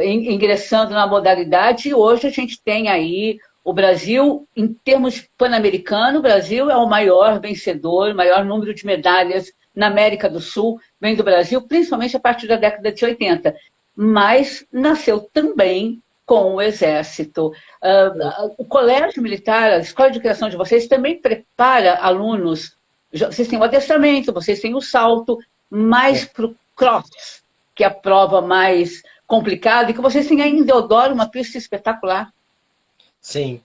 ingressando na modalidade e hoje a gente tem aí o Brasil, em termos pan-americano, o Brasil é o maior vencedor, o maior número de medalhas na América do Sul, vem do Brasil, principalmente a partir da década de 80. Mas nasceu também com o Exército. O Colégio Militar, a Escola de Criação de vocês, também prepara alunos. Vocês têm o adestramento, vocês têm o salto, mais para o cross, que é a prova mais complicada, e que vocês têm ainda, Deodoro, uma pista espetacular. Sim.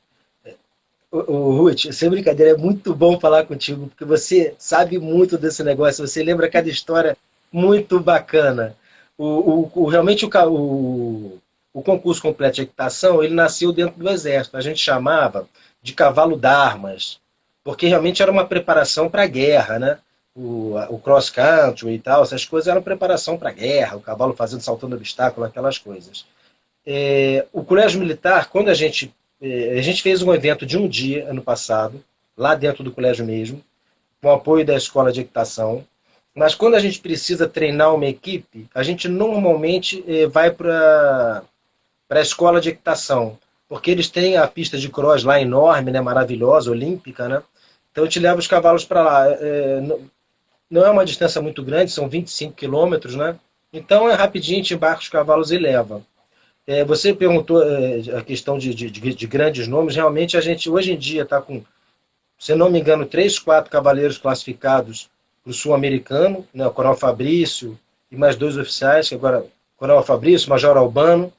Ruth, sem brincadeira, é muito bom falar contigo, porque você sabe muito desse negócio, você lembra cada história muito bacana. Realmente o concurso completo de equitação, ele nasceu dentro do Exército. A gente chamava de cavalo d'armas, porque realmente era uma preparação para a guerra, né? o cross country e tal, essas coisas eram preparação para a guerra, o cavalo fazendo, saltando obstáculo, aquelas coisas. O colégio militar, quando a gente fez um evento de um dia, ano passado, lá dentro do colégio mesmo, com o apoio da escola de equitação, mas quando a gente precisa treinar uma equipe, a gente normalmente vai para a escola de equitação, porque eles têm a pista de cross lá enorme, né, maravilhosa, olímpica, né? Então eu te levo os cavalos para lá. Não é uma distância muito grande, são 25 quilômetros, né? Então é rapidinho, a gente embarca os cavalos e leva. Você perguntou a questão de grandes nomes. Realmente a gente hoje em dia está com, se não me engano, 3, 4 cavaleiros classificados para o sul-americano, né? O Coronel Fabrício e mais 2 oficiais, que agora Coronel Fabrício, Major Albano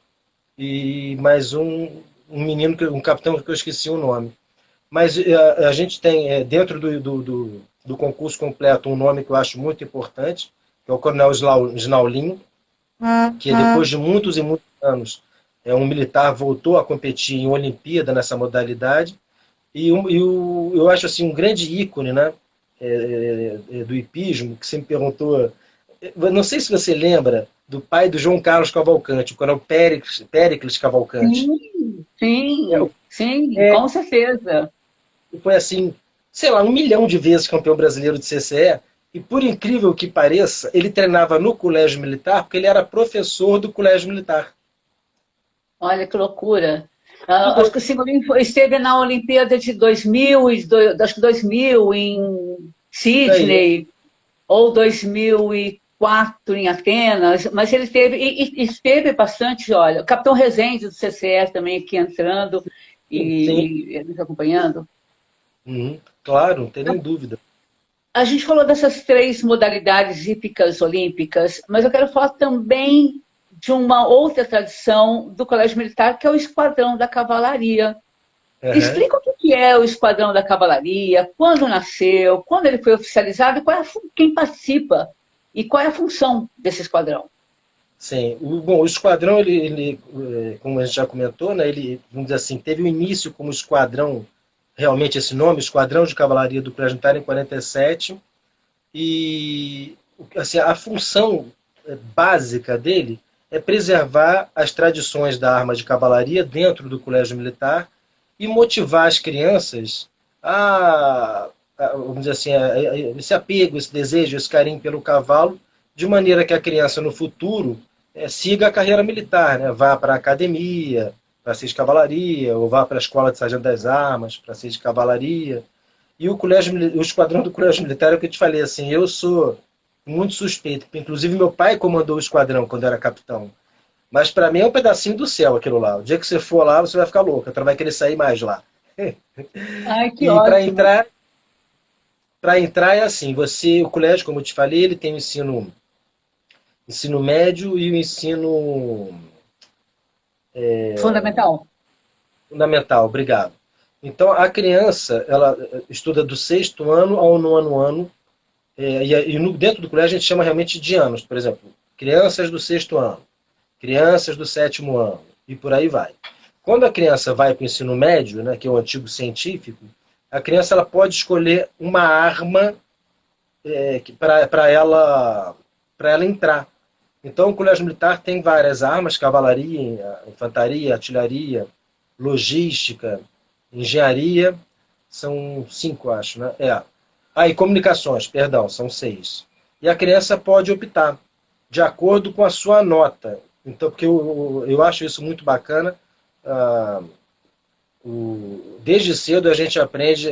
e mais um menino, um capitão que eu esqueci o nome. Mas a gente tem dentro do concurso completo um nome que eu acho muito importante, que é o Coronel Snaulinho, que depois de muitos e muitos anos, um militar voltou a competir em Olimpíada nessa modalidade, e eu acho assim um grande ícone, né, do hipismo, que você me perguntou, não sei se você lembra do pai do João Carlos Cavalcante, o coronel Péricles Cavalcante. Sim, sim, sim, com certeza. Foi assim, sei lá, 1 milhão de vezes campeão brasileiro de CCE, e por incrível que pareça, ele treinava no colégio militar porque ele era professor do colégio militar. Olha que loucura. Acho que o Simulin esteve na Olimpíada de 2000, acho que 2000 em Daí, Sydney, ou 2004 em Atenas, mas ele esteve, e esteve bastante, olha, o Capitão Rezende do CCE também aqui entrando sim, e nos acompanhando. claro, não tem nem dúvida. A gente falou dessas 3 modalidades hípicas olímpicas, mas eu quero falar também de uma outra tradição do Colégio Militar, que é o Esquadrão da Cavalaria. Uhum. Explica o que é o Esquadrão da Cavalaria, quando nasceu, quando ele foi oficializado, e quem participa e qual é a função desse esquadrão. Sim, o esquadrão, como a gente já comentou, né, ele, vamos dizer assim, teve o início como esquadrão, realmente esse nome, Esquadrão de Cavalaria do Colégio Militar em 47, e assim, a função básica dele é preservar as tradições da arma de cavalaria dentro do colégio militar e motivar as crianças vamos dizer assim, esse apego, esse desejo, esse carinho pelo cavalo, de maneira que a criança no futuro siga a carreira militar, né? Vá para a academia para ser de cavalaria, ou vá para a escola de sargento das armas para ser de cavalaria. E o esquadrão do colégio militar é o que eu te falei, assim, eu sou muito suspeito, porque inclusive meu pai comandou o esquadrão quando era capitão. Mas para mim é um pedacinho do céu aquilo lá. O dia que você for lá, você vai ficar louco, você não vai querer sair mais lá. Ai, que E ótimo. para entrar é assim, o colégio, como eu te falei, ele tem o ensino médio e o ensino Fundamental. fundamental, obrigado. Então a criança, ela estuda do 6º ano ao 9º ano. Dentro do colégio a gente chama realmente de anos. Por exemplo, crianças do 6º ano, crianças do 7º ano, e por aí vai. Quando a criança vai para o ensino médio, né, que é o antigo científico, a criança ela pode escolher uma arma para ela entrar. Então, o colégio militar tem várias armas: cavalaria, infantaria, artilharia, logística, engenharia. São 5, acho, né? E comunicações, perdão, são 6. E a criança pode optar de acordo com a sua nota. Então, porque eu acho isso muito bacana. Ah, Desde cedo a gente aprende,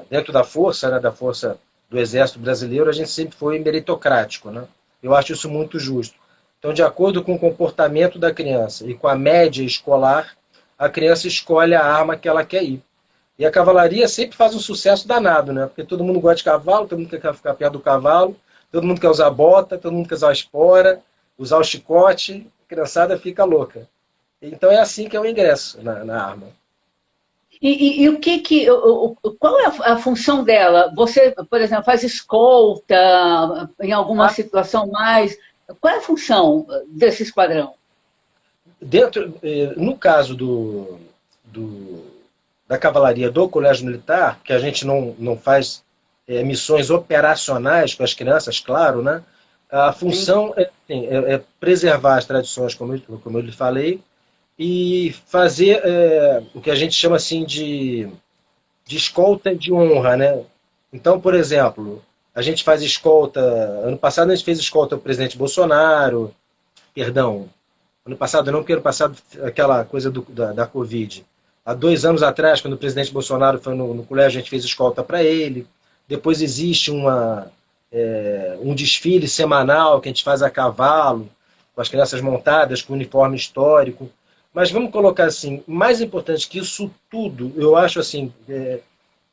dentro da força, né, da força do Exército Brasileiro, a gente sempre foi meritocrático, né? Eu acho isso muito justo. Então, de acordo com o comportamento da criança e com a média escolar, a criança escolhe a arma que ela quer ir. E a cavalaria sempre faz um sucesso danado, né? Porque todo mundo gosta de cavalo, todo mundo quer ficar perto do cavalo, todo mundo quer usar bota, todo mundo quer usar a espora, usar o chicote, a criançada fica louca. Então é assim que é o ingresso na arma. E qual é a função dela? Você, por exemplo, faz escolta em alguma situação mais? Qual é a função desse esquadrão? No caso da cavalaria do Colégio Militar, que a gente não faz missões operacionais com as crianças, claro, né? A Sim. função é preservar as tradições, como eu lhe falei, e fazer o que a gente chama assim de escolta de honra, né? Então, por exemplo, a gente faz escolta. Ano passado a gente fez escolta ao presidente Bolsonaro, perdão, ano passado não, porque ano passado aquela coisa da Covid. Há 2 anos atrás, quando o presidente Bolsonaro foi no colégio, a gente fez escolta para ele. Depois existe um desfile semanal que a gente faz a cavalo, com as crianças montadas, com uniforme histórico. Mas vamos colocar assim, mais importante que isso tudo, eu acho assim,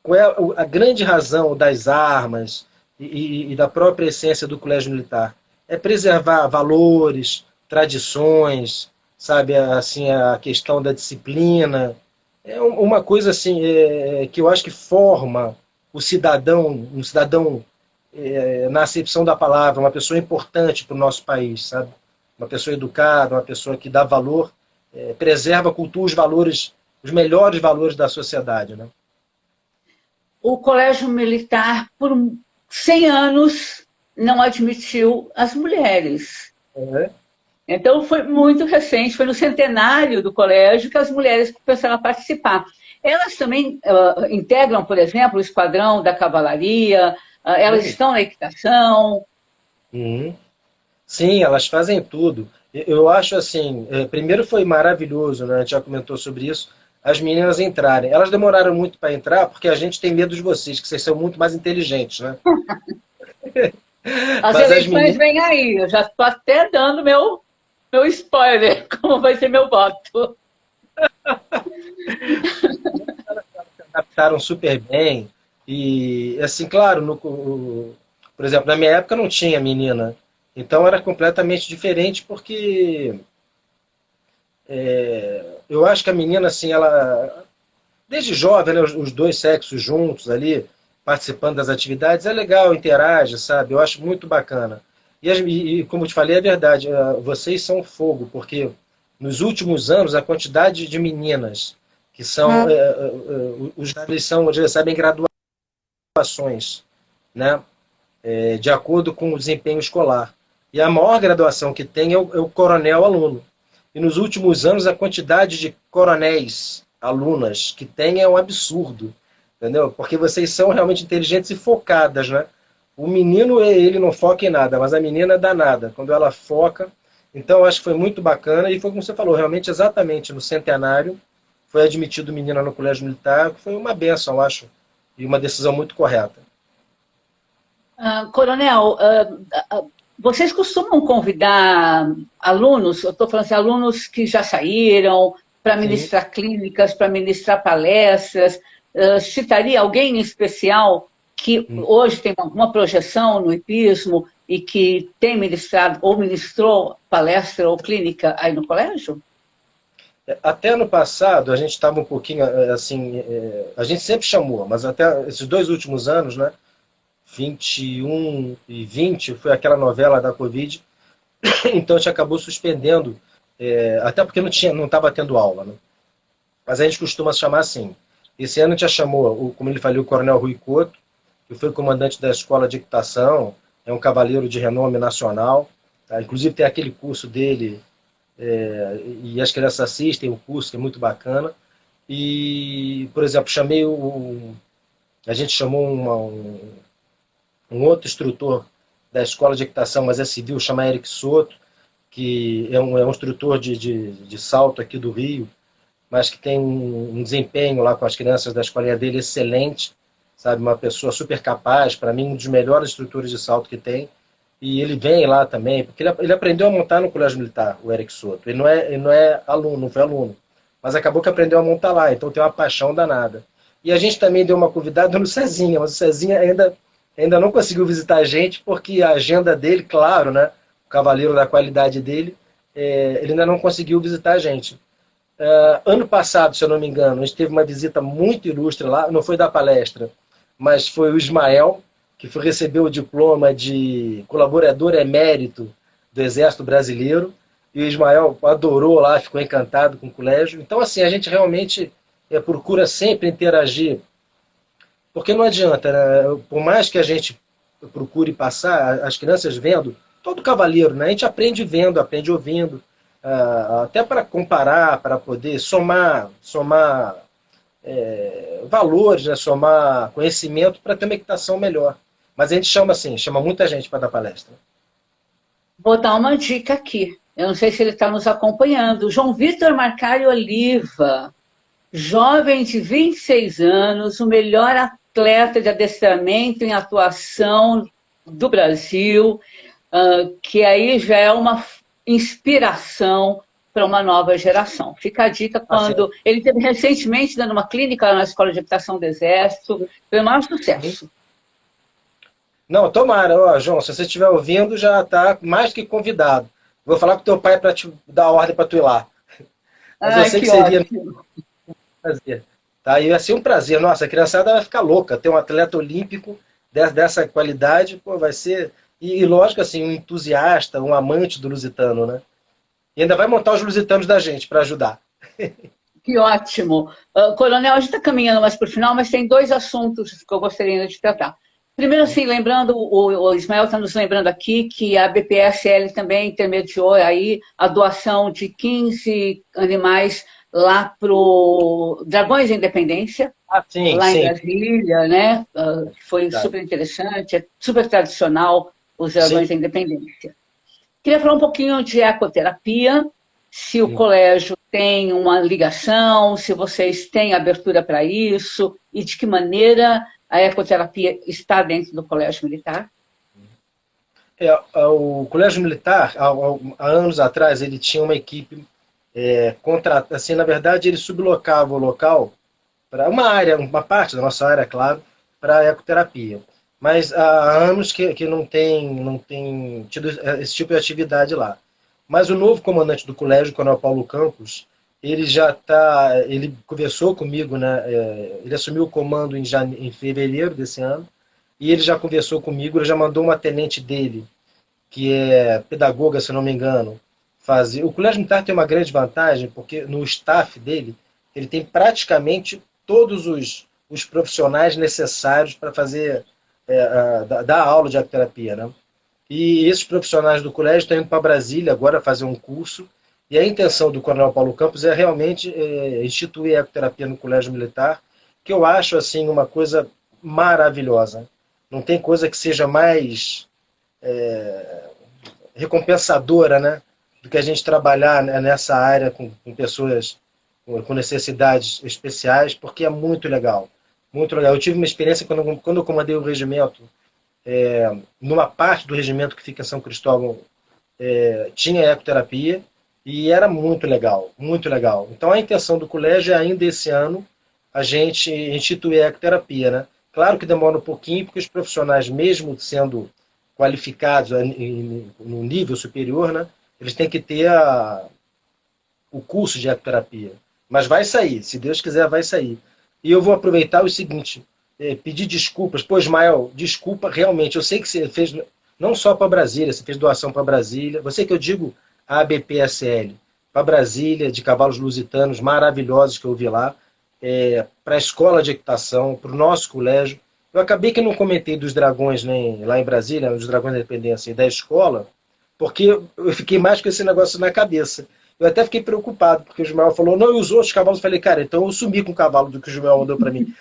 qual é a grande razão das armas e da própria essência do colégio militar? É preservar valores, tradições, sabe, assim, a questão da disciplina. É uma coisa assim que eu acho que forma o cidadão, um cidadão na acepção da palavra, uma pessoa importante para o nosso país, sabe? Uma pessoa educada, uma pessoa que dá valor, preserva, cultua os valores, os melhores valores da sociedade, né? O Colégio Militar, por 100 anos, não admitiu as mulheres. É. Então, foi muito recente, foi no centenário do colégio que as mulheres começaram a participar. Elas também integram, por exemplo, o esquadrão da cavalaria, elas Sim. estão na equitação. Uhum. Sim, elas fazem tudo. Eu acho assim, primeiro foi maravilhoso, né? A gente já comentou sobre isso, as meninas entrarem. Elas demoraram muito para entrar porque a gente tem medo de vocês, que vocês são muito mais inteligentes, né? As Mas as eleições meninas vêm aí, eu já estou até dando meu spoiler, como vai ser meu voto. se adaptaram super bem. E, assim, claro, por exemplo, na minha época não tinha menina. Então era completamente diferente porque eu acho que a menina, assim, ela desde jovem, né, os dois sexos juntos ali, participando das atividades, é legal, interage, sabe? Eu acho muito bacana. Como eu te falei, é verdade, vocês são fogo, porque nos últimos anos a quantidade de meninas que são, eles recebem graduações, né, de acordo com o desempenho escolar. E a maior graduação que tem é o coronel aluno. E nos últimos anos a quantidade de coronéis alunas que tem é um absurdo, entendeu? Porque vocês são realmente inteligentes e focadas, né? O menino, ele não foca em nada, mas a menina é danada. Quando ela foca, então eu acho que foi muito bacana e foi como você falou, realmente exatamente no centenário foi admitido menina no colégio militar, que foi uma benção, eu acho, e uma decisão muito correta. Coronel, vocês costumam convidar alunos, eu estou falando assim, alunos que já saíram, para Sim. ministrar clínicas, para ministrar palestras? Citaria alguém em especial que hoje tem alguma projeção no hipismo e que tem ministrado ou ministrou palestra ou clínica aí no colégio? Até ano passado a gente estava um pouquinho assim, a gente sempre chamou, mas até esses 2 últimos anos, né, 21 e 20, foi aquela novela da Covid, então a gente acabou suspendendo, até porque não estava tendo aula, né? Mas a gente costuma chamar assim. Esse ano a gente já chamou, como ele falou, o Coronel Rui Couto, que foi comandante da Escola de Equitação, é um cavaleiro de renome nacional, tá? Inclusive tem aquele curso dele, e as crianças assistem o curso, que é muito bacana. E, por exemplo, a gente chamou um outro instrutor da escola de equitação, mas é civil, chama Eric Soto, que é um instrutor de salto aqui do Rio, mas que tem um desempenho lá com as crianças da escolinha dele excelente, sabe? Uma pessoa super capaz, para mim, um dos melhores instrutores de salto que tem. E ele vem lá também, porque ele aprendeu a montar no Colégio Militar, o Eric Soto. Ele não é aluno, não foi aluno, mas acabou que aprendeu a montar lá, então tem uma paixão danada. E a gente também deu uma convidada no Cezinha, mas o Cezinha ainda não conseguiu visitar a gente, porque a agenda dele, claro, né? O cavaleiro da qualidade dele, ele ainda não conseguiu visitar a gente. Ano passado, se eu não me engano, a gente teve uma visita muito ilustre lá, não foi da palestra, mas foi o Ismael, que foi receber o diploma de colaborador emérito do Exército Brasileiro, e o Ismael adorou lá, ficou encantado com o colégio. Então, assim, a gente realmente procura sempre interagir Porque não adianta, né? Por mais que a gente procure passar, as crianças vendo, todo cavaleiro, né? A gente aprende vendo, aprende ouvindo, até para comparar, para poder somar valores, né? Somar conhecimento para ter uma equitação melhor. Mas a gente chama assim, chama muita gente para dar palestra. Vou dar uma dica aqui. Eu não sei se ele está nos acompanhando. João Vitor Marcari Oliva, jovem de 26 anos, o melhor atleta de adestramento em atuação do Brasil, que aí já é uma inspiração para uma nova geração. Fica a dica quando... Ele esteve recentemente dando uma clínica na Escola de Equitação do Exército, foi o maior sucesso. Não, tomara, ó, João, se você estiver ouvindo, já está mais que convidado. Vou falar com teu pai para te dar a ordem para tu ir lá. Mas eu sei que seria um prazer. Tá? E ia ser um prazer. Nossa, a criançada vai ficar louca. Ter um atleta olímpico dessa qualidade, pô, vai ser... E lógico, assim, um entusiasta, um amante do lusitano, né? E ainda vai montar os lusitanos da gente para ajudar. Que ótimo. Coronel, a gente está caminhando mais para o final, mas tem dois assuntos que eu gostaria de tratar. Primeiro, assim, lembrando, o Ismael está nos lembrando aqui que a BPSL também intermediou aí a doação de 15 animais lá para o Dragões da Independência, sim, lá sim. em Brasília, né? Foi super interessante, é super tradicional os Dragões da Independência. Queria falar um pouquinho de ecoterapia, se o colégio tem uma ligação, se vocês têm abertura para isso e de que maneira a ecoterapia está dentro do Colégio Militar? O Colégio Militar, há anos atrás, ele tinha uma equipe assim, na verdade, ele sublocava o local para uma área, uma parte da nossa área, claro, para a ecoterapia. Mas há anos que não tem tido esse tipo de atividade lá. Mas o novo comandante do colégio, o Coronel Paulo Campos, ele conversou comigo, né? Ele assumiu o comando em fevereiro desse ano, e ele já conversou comigo, ele já mandou uma tenente dele, que é pedagoga, se não me engano, fazer. O Colégio Militar tem uma grande vantagem, porque no staff dele, ele tem praticamente todos os profissionais necessários para fazer, dar aula de ecoterapia, né? E esses profissionais do colégio estão indo para Brasília agora fazer um curso, e a intenção do Coronel Paulo Campos é realmente instituir a ecoterapia no Colégio Militar, que eu acho assim uma coisa maravilhosa. Não tem coisa que seja mais recompensadora, né, do que a gente trabalhar nessa área com pessoas com necessidades especiais, porque é muito legal. Muito legal. Eu tive uma experiência quando eu comandei o regimento, numa parte do regimento que fica em São Cristóvão, tinha ecoterapia, e era muito legal, muito legal. Então a intenção do colégio é ainda esse ano a gente instituir a ecoterapia, né? Claro que demora um pouquinho, porque os profissionais, mesmo sendo qualificados no nível superior, né, eles têm que ter o curso de ecoterapia. Mas vai sair, se Deus quiser, vai sair. E eu vou aproveitar o seguinte, pedir desculpas. Pô, Ismael, desculpa, realmente, eu sei que você fez não só para Brasília, você fez doação para Brasília, você que eu digo a ABPSL, para Brasília, de cavalos lusitanos maravilhosos que eu vi lá, para a escola de equitação, para o nosso colégio. Eu acabei que não comentei dos dragões nem lá em Brasília, dos dragões da independência e da escola, porque eu fiquei mais com esse negócio na cabeça. Eu até fiquei preocupado, porque o Ismael falou, não, e os outros cavalos? Eu falei, cara, então eu sumi com o cavalo do que o Ismael mandou para mim.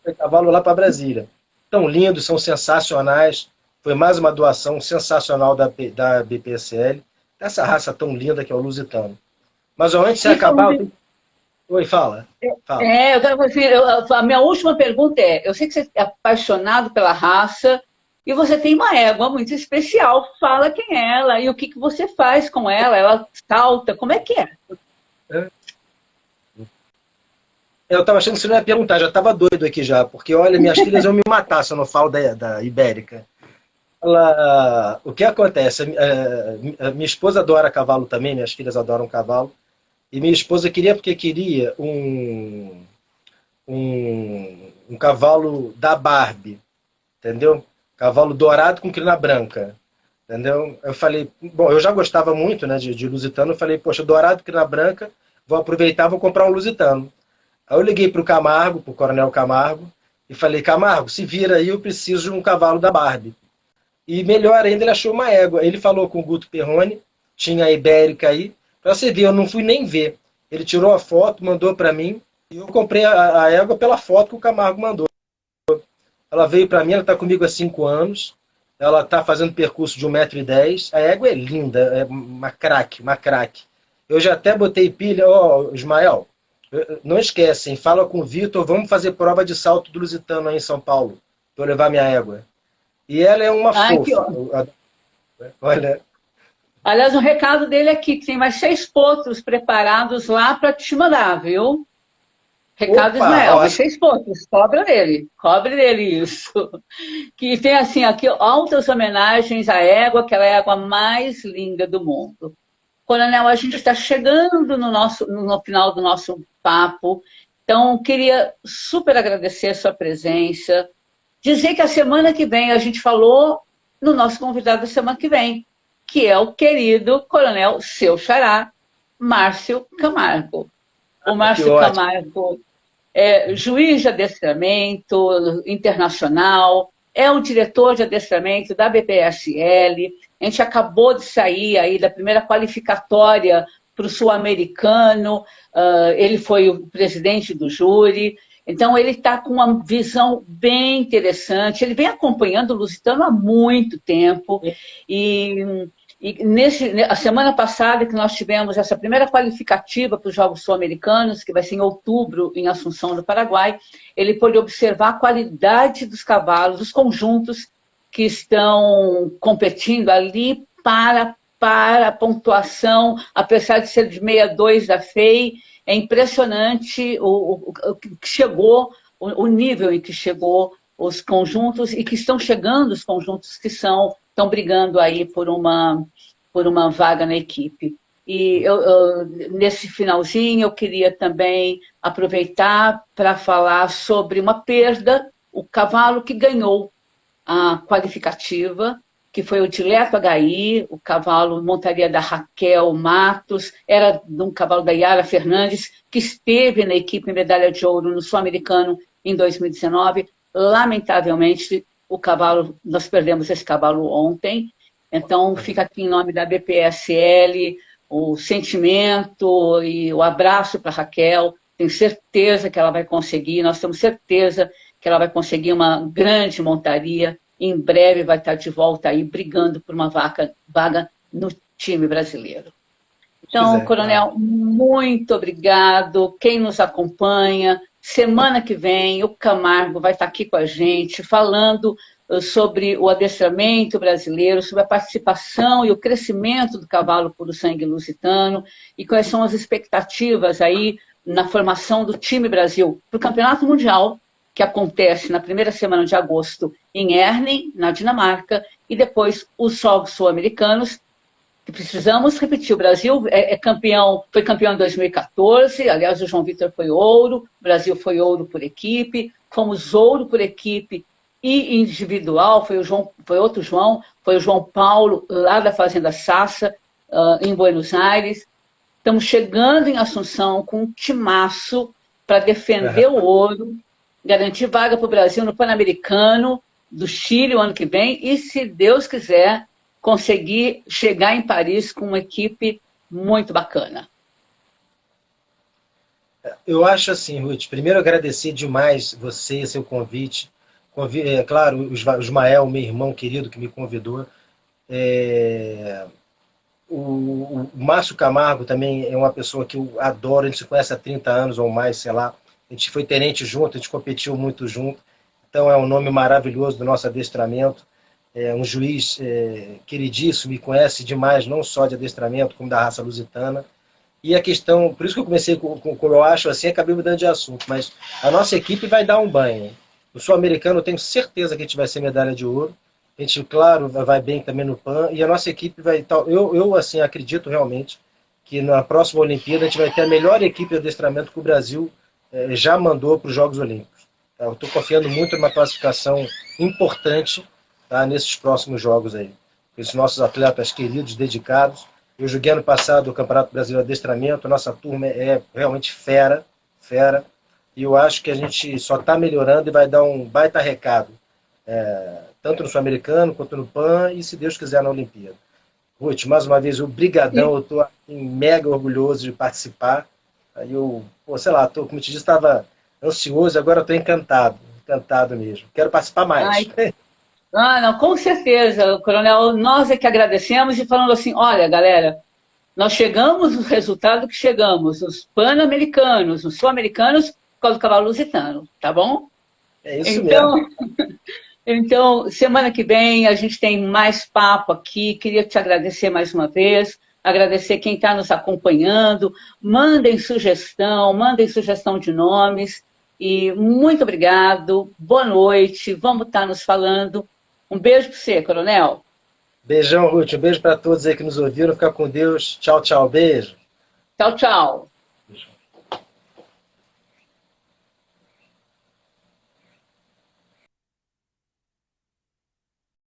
Foi cavalo lá para Brasília. Tão lindos, são sensacionais. Foi mais uma doação sensacional da BPSL. Essa raça tão linda que é o lusitano. Mas antes de acabar... Oi, fala. Eu quero dizer, a minha última pergunta eu sei que você é apaixonado pela raça e você tem uma égua muito especial. Fala quem é ela e o que você faz com ela. Ela salta, como é que é? Eu estava achando que você não ia perguntar, já estava doido aqui já, porque olha, minhas filhas vão me matar se eu não falo da Ibérica. O que acontece? Minha esposa adora cavalo também, minhas filhas adoram cavalo. E minha esposa porque queria um cavalo da Barbie, entendeu? Cavalo dourado com crina branca, entendeu? Eu falei, bom, eu já gostava muito, né, de lusitano, eu falei, poxa, dourado com crina branca, vou aproveitar, vou comprar um lusitano. Aí eu liguei para o Camargo, para o Coronel Camargo, E falei, Camargo, se vira aí, eu preciso de um cavalo da Barbie. E melhor ainda, ele achou uma égua. Ele falou com o Guto Perrone, tinha a Ibérica aí. Pra você ver, eu não fui nem ver. Ele tirou a foto, mandou para mim, e eu comprei a égua pela foto que o Camargo mandou. Ela veio para mim, ela está comigo há 5 anos. Ela está fazendo percurso de 1,10 m. A égua é linda, é uma craque, uma craque. Eu já até botei pilha. Ó, Ismael, não esquecem, fala com o Vitor, vamos fazer prova de salto do Lusitano aí em São Paulo, para eu levar minha égua. E ela é uma Ai, que fofa. ó. Olha, Aliás, um recado dele aqui, que tem mais 6 potros preparados lá para te mandar, viu? Recado opa, Ismael, ó, mais 6 potros, cobre dele isso. Que tem assim, aqui altas homenagens à égua, que é a égua mais linda do mundo. Coronel, a gente está chegando no final do nosso papo, então queria super agradecer a sua presença, dizer que a semana que vem a gente falou no nosso convidado da semana que vem, que é o querido Coronel Seu Xará, Márcio Camargo. O que Márcio ótimo. Camargo é juiz de adestramento internacional, é o diretor de adestramento da BPSL. A gente acabou de sair aí da primeira qualificatória para o sul-americano, ele foi o presidente do júri, então ele está com uma visão bem interessante, ele vem acompanhando o Lusitano há muito tempo, e a semana passada que nós tivemos essa primeira qualificativa para os Jogos Sul-Americanos, que vai ser em outubro, em Assunção, no Paraguai, ele pôde observar a qualidade dos cavalos, dos conjuntos que estão competindo ali para a pontuação, apesar de ser de 62 da FEI, é impressionante o que chegou, o nível em que chegou os conjuntos e que estão chegando os conjuntos que estão brigando aí por uma vaga na equipe. E nesse finalzinho eu queria também aproveitar para falar sobre uma perda, o cavalo que ganhou a qualificativa, que foi o Dileto HI, o cavalo montaria da Raquel Matos, era de um cavalo da Yara Fernandes, que esteve na equipe medalha de ouro no Sul-Americano em 2019. Lamentavelmente, nós perdemos esse cavalo ontem, então fica aqui em nome da BPSL o sentimento e o abraço para a Raquel. Tenho certeza que ela vai conseguir, nós temos certeza que ela vai conseguir uma grande montaria. Em breve vai estar de volta aí brigando por uma vaga no time brasileiro. Então, Coronel, muito obrigado. Quem nos acompanha, semana que vem o Camargo vai estar aqui com a gente falando sobre o adestramento brasileiro, sobre a participação e o crescimento do cavalo puro sangue lusitano e quais são as expectativas aí na formação do time Brasil para o Campeonato Mundial, que acontece na primeira semana de agosto em Herning, na Dinamarca, e depois os Jogos Sul-Americanos, que precisamos repetir. O Brasil foi campeão em 2014, aliás, o João Vitor foi ouro, o Brasil foi ouro por equipe, fomos ouro por equipe e individual, foi outro João, foi o João Paulo, lá da Fazenda Sassa, em Buenos Aires. Estamos chegando em Assunção com um timaço para defender o ouro, garantir vaga para o Brasil no Pan-Americano do Chile o ano que vem e, se Deus quiser, conseguir chegar em Paris com uma equipe muito bacana. Eu acho assim, Ruth, primeiro agradecer demais você e seu convite. Claro, o Ismael, meu irmão querido, que me convidou. O Márcio Camargo também é uma pessoa que eu adoro, a gente se conhece há 30 anos ou mais, sei lá. A gente foi tenente junto, a gente competiu muito junto. Então é um nome maravilhoso do nosso adestramento. É um juiz queridíssimo, me conhece demais, não só de adestramento, como da raça lusitana. E a questão, por isso que eu comecei como eu acho assim, acabei mudando de assunto, mas a nossa equipe vai dar um banho. O sul-americano, eu tenho certeza que a gente vai ser medalha de ouro. A gente, claro, vai bem também no PAN, e a nossa equipe vai... Eu assim, acredito realmente que na próxima Olimpíada a gente vai ter a melhor equipe de adestramento que o Brasil já mandou para os Jogos Olímpicos. Tá? Eu estou confiando muito numa classificação importante, tá, nesses próximos Jogos aí. Esses nossos atletas queridos, dedicados. Eu joguei ano passado o Campeonato Brasileiro de Adestramento, a nossa turma é realmente fera, fera. e eu acho que a gente só está melhorando e vai dar um baita recado, tanto no Sul-Americano quanto no PAN e, se Deus quiser, na Olimpíada. Ruth, mais uma vez, obrigadão, eu estou mega orgulhoso de participar. Aí eu, pô, sei lá, como te disse, estava ansioso, agora estou encantado, encantado mesmo. Quero participar mais. Ai, não, com certeza, Coronel, nós é que agradecemos e falando assim, olha, galera, nós chegamos no resultado que chegamos, os pan-americanos, os sul-americanos, por causa do cavalo lusitano, tá bom? É isso mesmo. Então, semana que vem a gente tem mais papo aqui. Queria te agradecer mais uma vez, agradecer quem está nos acompanhando. Mandem sugestão de nomes. E muito obrigado, boa noite, vamos estar nos falando. Um beijo para você, Coronel. Beijão, Ruth. Um beijo para todos aí que nos ouviram. Fica com Deus. Tchau, tchau. Beijo. Tchau, tchau.